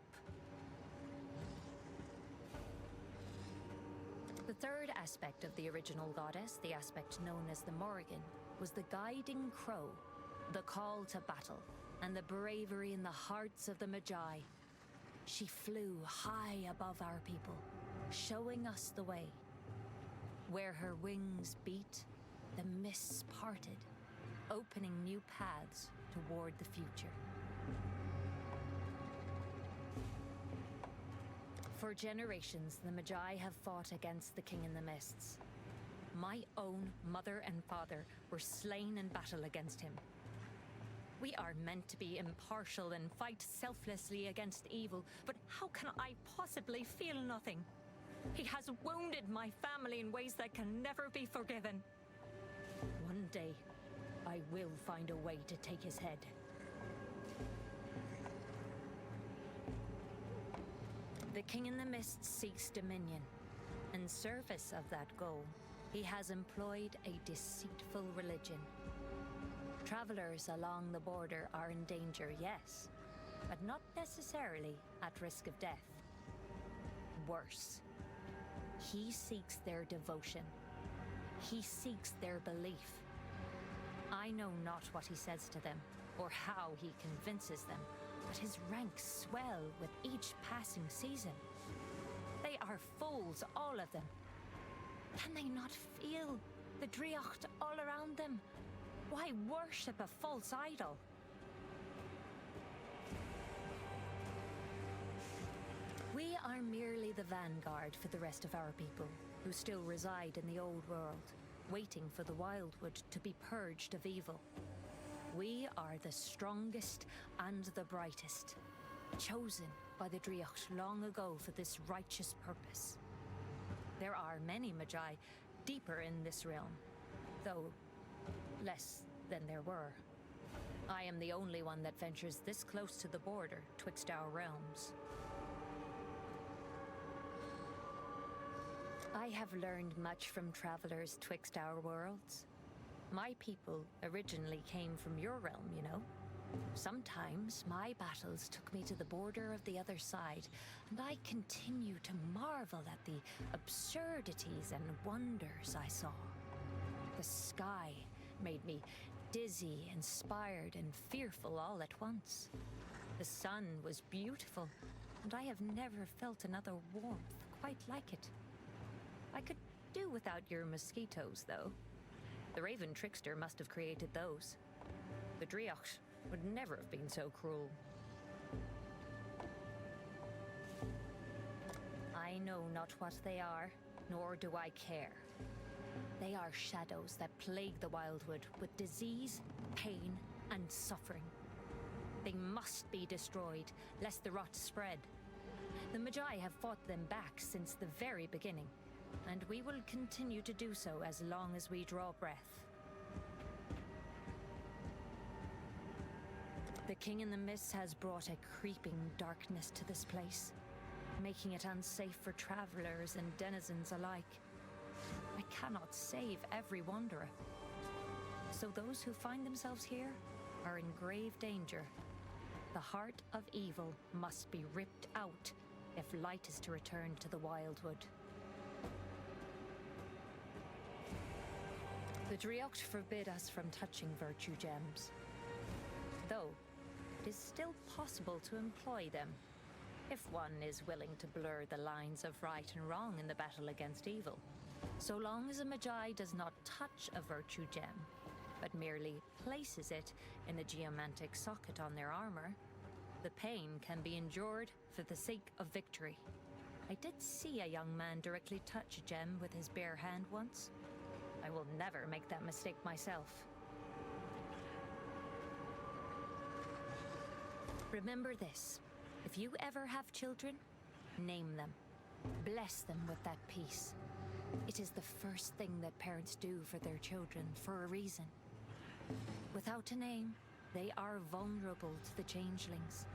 The third aspect of the original goddess, the aspect known as the Morrigan, was the guiding crow, the call to battle, and the bravery in the hearts of the Magi. She flew high above our people, showing us the way. Where her wings beat, the mists parted, opening new paths toward the future. For generations, the Magi have fought against the King in the Mists. My own mother and father were slain in battle against him, We are meant to be impartial and fight selflessly against evil, but how can I possibly feel nothing? He has wounded my family in ways that can never be forgiven. One day, I will find a way to take his head. The King in the Mist seeks dominion. In service of that goal, he has employed a deceitful religion. Travelers along the border are in danger, yes, but not necessarily at risk of death. Worse, he seeks their devotion. He seeks their belief. I know not what he says to them, or how he convinces them, but his ranks swell with each passing season. They are fools, all of them. Can they not feel the Driocht all around them? Why worship a false idol? We are merely the vanguard for the rest of our people, who still reside in the old world, waiting for the Wildwood to be purged of evil. We are the strongest and the brightest, chosen by the Driocht long ago for this righteous purpose. There are many Magi deeper in this realm, though less than there were. I am the only one that ventures this close to the border twixt our realms. I have learned much from travelers twixt our worlds. My people originally came from your realm, you know. Sometimes my battles took me to the border of the other side, and I continue to marvel at the absurdities and wonders I saw. The sky made me dizzy, inspired, and fearful all at once. The sun was beautiful, and I have never felt another warmth quite like it. I could do without your mosquitoes, though. The Raven Trickster must have created those. The Driocht would never have been so cruel. I know not what they are, nor do I care. They are shadows that plague the Wildwood with disease, pain, and suffering. They must be destroyed, lest the rot spread. The Magi have fought them back since the very beginning, and we will continue to do so as long as we draw breath. The King in the Mist has brought a creeping darkness to this place, making it unsafe for travelers and denizens alike. I cannot save every wanderer, so those who find themselves here are in grave danger. The heart of evil must be ripped out if light is to return to the Wildwood. The Driocht forbid us from touching virtue gems, though it is still possible to employ them, if one is willing to blur the lines of right and wrong in the battle against evil. So long as a Magi does not touch a virtue gem, but merely places it in a geomantic socket on their armor, the pain can be endured for the sake of victory. I did see a young man directly touch a gem with his bare hand once. I will never make that mistake myself. Remember this: if you ever have children, name them. Bless them with that peace. It is the first thing that parents do for their children for a reason. Without a name, they are vulnerable to the changelings,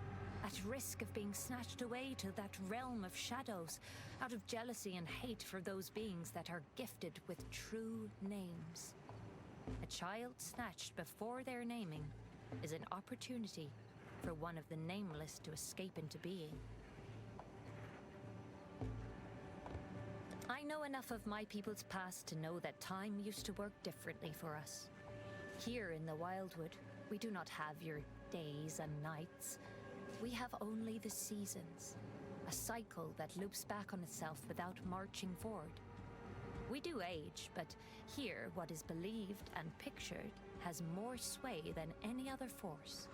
at risk of being snatched away to that realm of shadows, out of jealousy and hate for those beings that are gifted with true names. A child snatched before their naming is an opportunity for one of the nameless to escape into being. I know enough of my people's past to know that time used to work differently for us. Here in the Wildwood, we do not have your days and nights. We have only the seasons, a cycle that loops back on itself without marching forward. We do age, but here what is believed and pictured has more sway than any other force.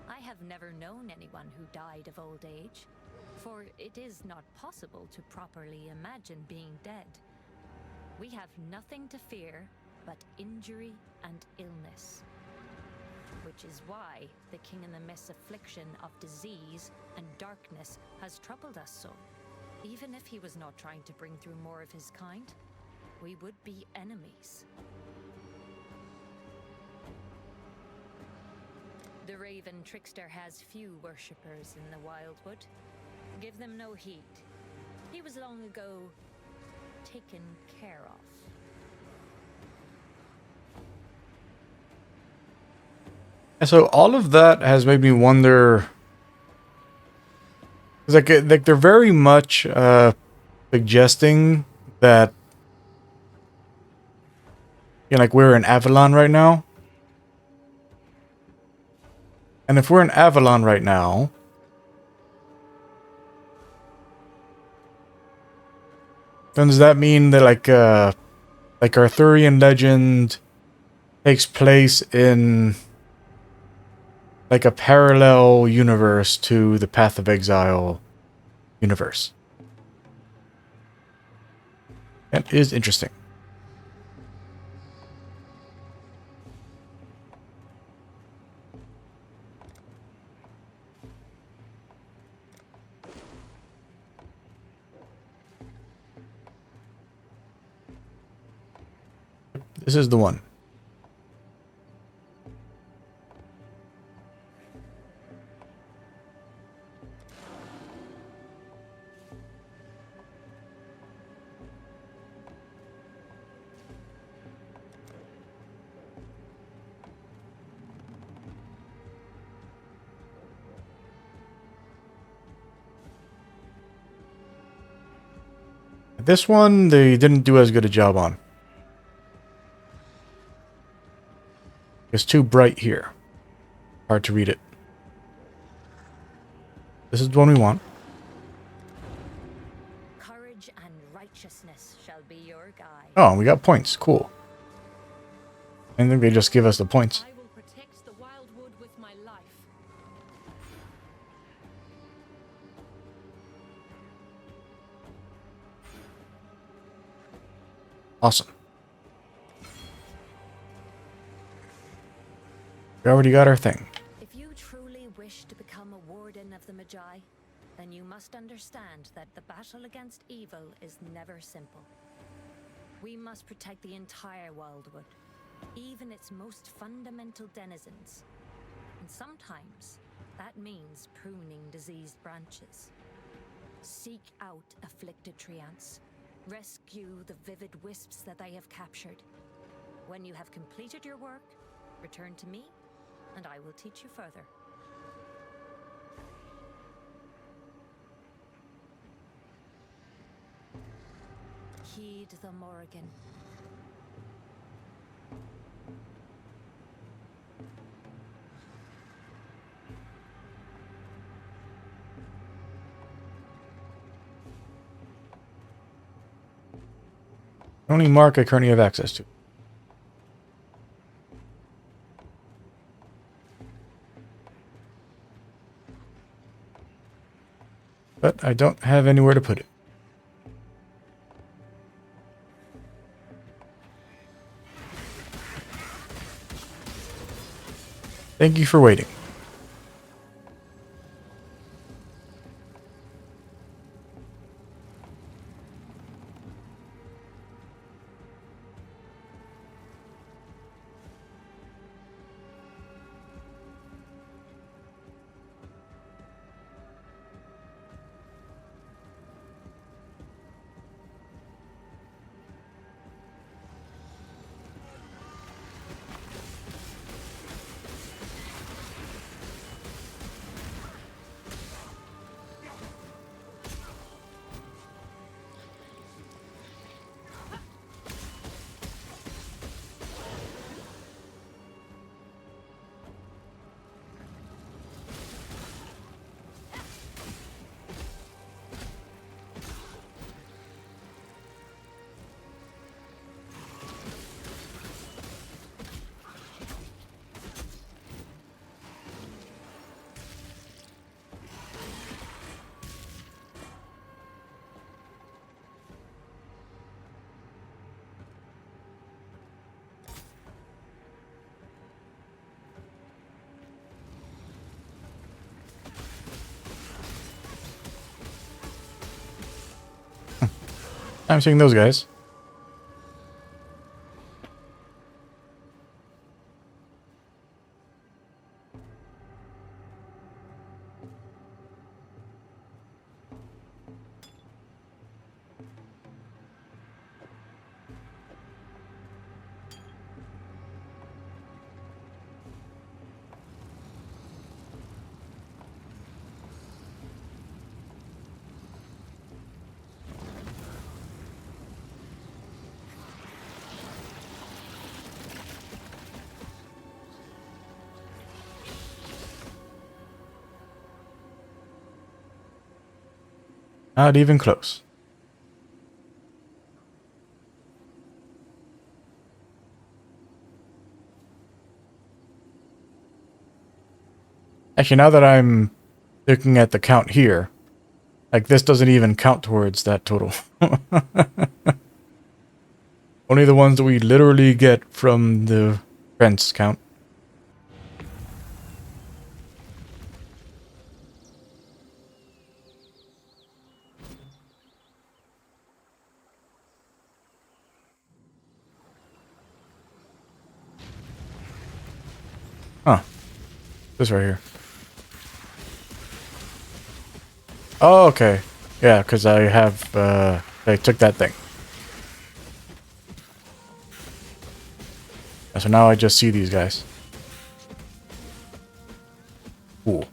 I have never known anyone who died of old age, for it is not possible to properly imagine being dead. We have nothing to fear but injury and illness. which is why the king in the mess affliction of disease and darkness has troubled us so. Even if he was not trying to bring through more of his kind, we would be enemies. The Raven Trickster has few worshippers in the Wildwood. Give them no heed. He was long ago taken care of. And so all of that has made me wonder. Like they're very much suggesting that, you know, like we're in Avalon right now. And if we're in Avalon right now, then does that mean that like Arthurian legend takes place in like a parallel universe to the Path of Exile universe? That is interesting. This is the one. This one, they didn't do as good a job on. It's too bright here. Hard to read it. This is the one we want. Courage and righteousness shall be your guide. Oh, we got points. Cool. I think they just give us the points. I will protect the Wildwood with my life. Awesome. We already got our thing. If you truly wish to become a warden of the Magi, then you must understand that the battle against evil is never simple. We must protect the entire Wildwood, even its most fundamental denizens. And sometimes that means pruning diseased branches. Seek out afflicted treants. Rescue the vivid wisps that they have captured. When you have completed your work, return to me, and I will teach you further. Heed the Morrigan. Only mark I currently have access to. But I don't have anywhere to put it. Thank you for waiting. I'm seeing those guys. Not even close. Actually, now that I'm looking at the count here, like this doesn't even count towards that total. Only the ones that we literally get from the fence count. Huh. This right here. Oh, okay. Yeah, because I have, I took that thing. So now I just see these guys. Cool.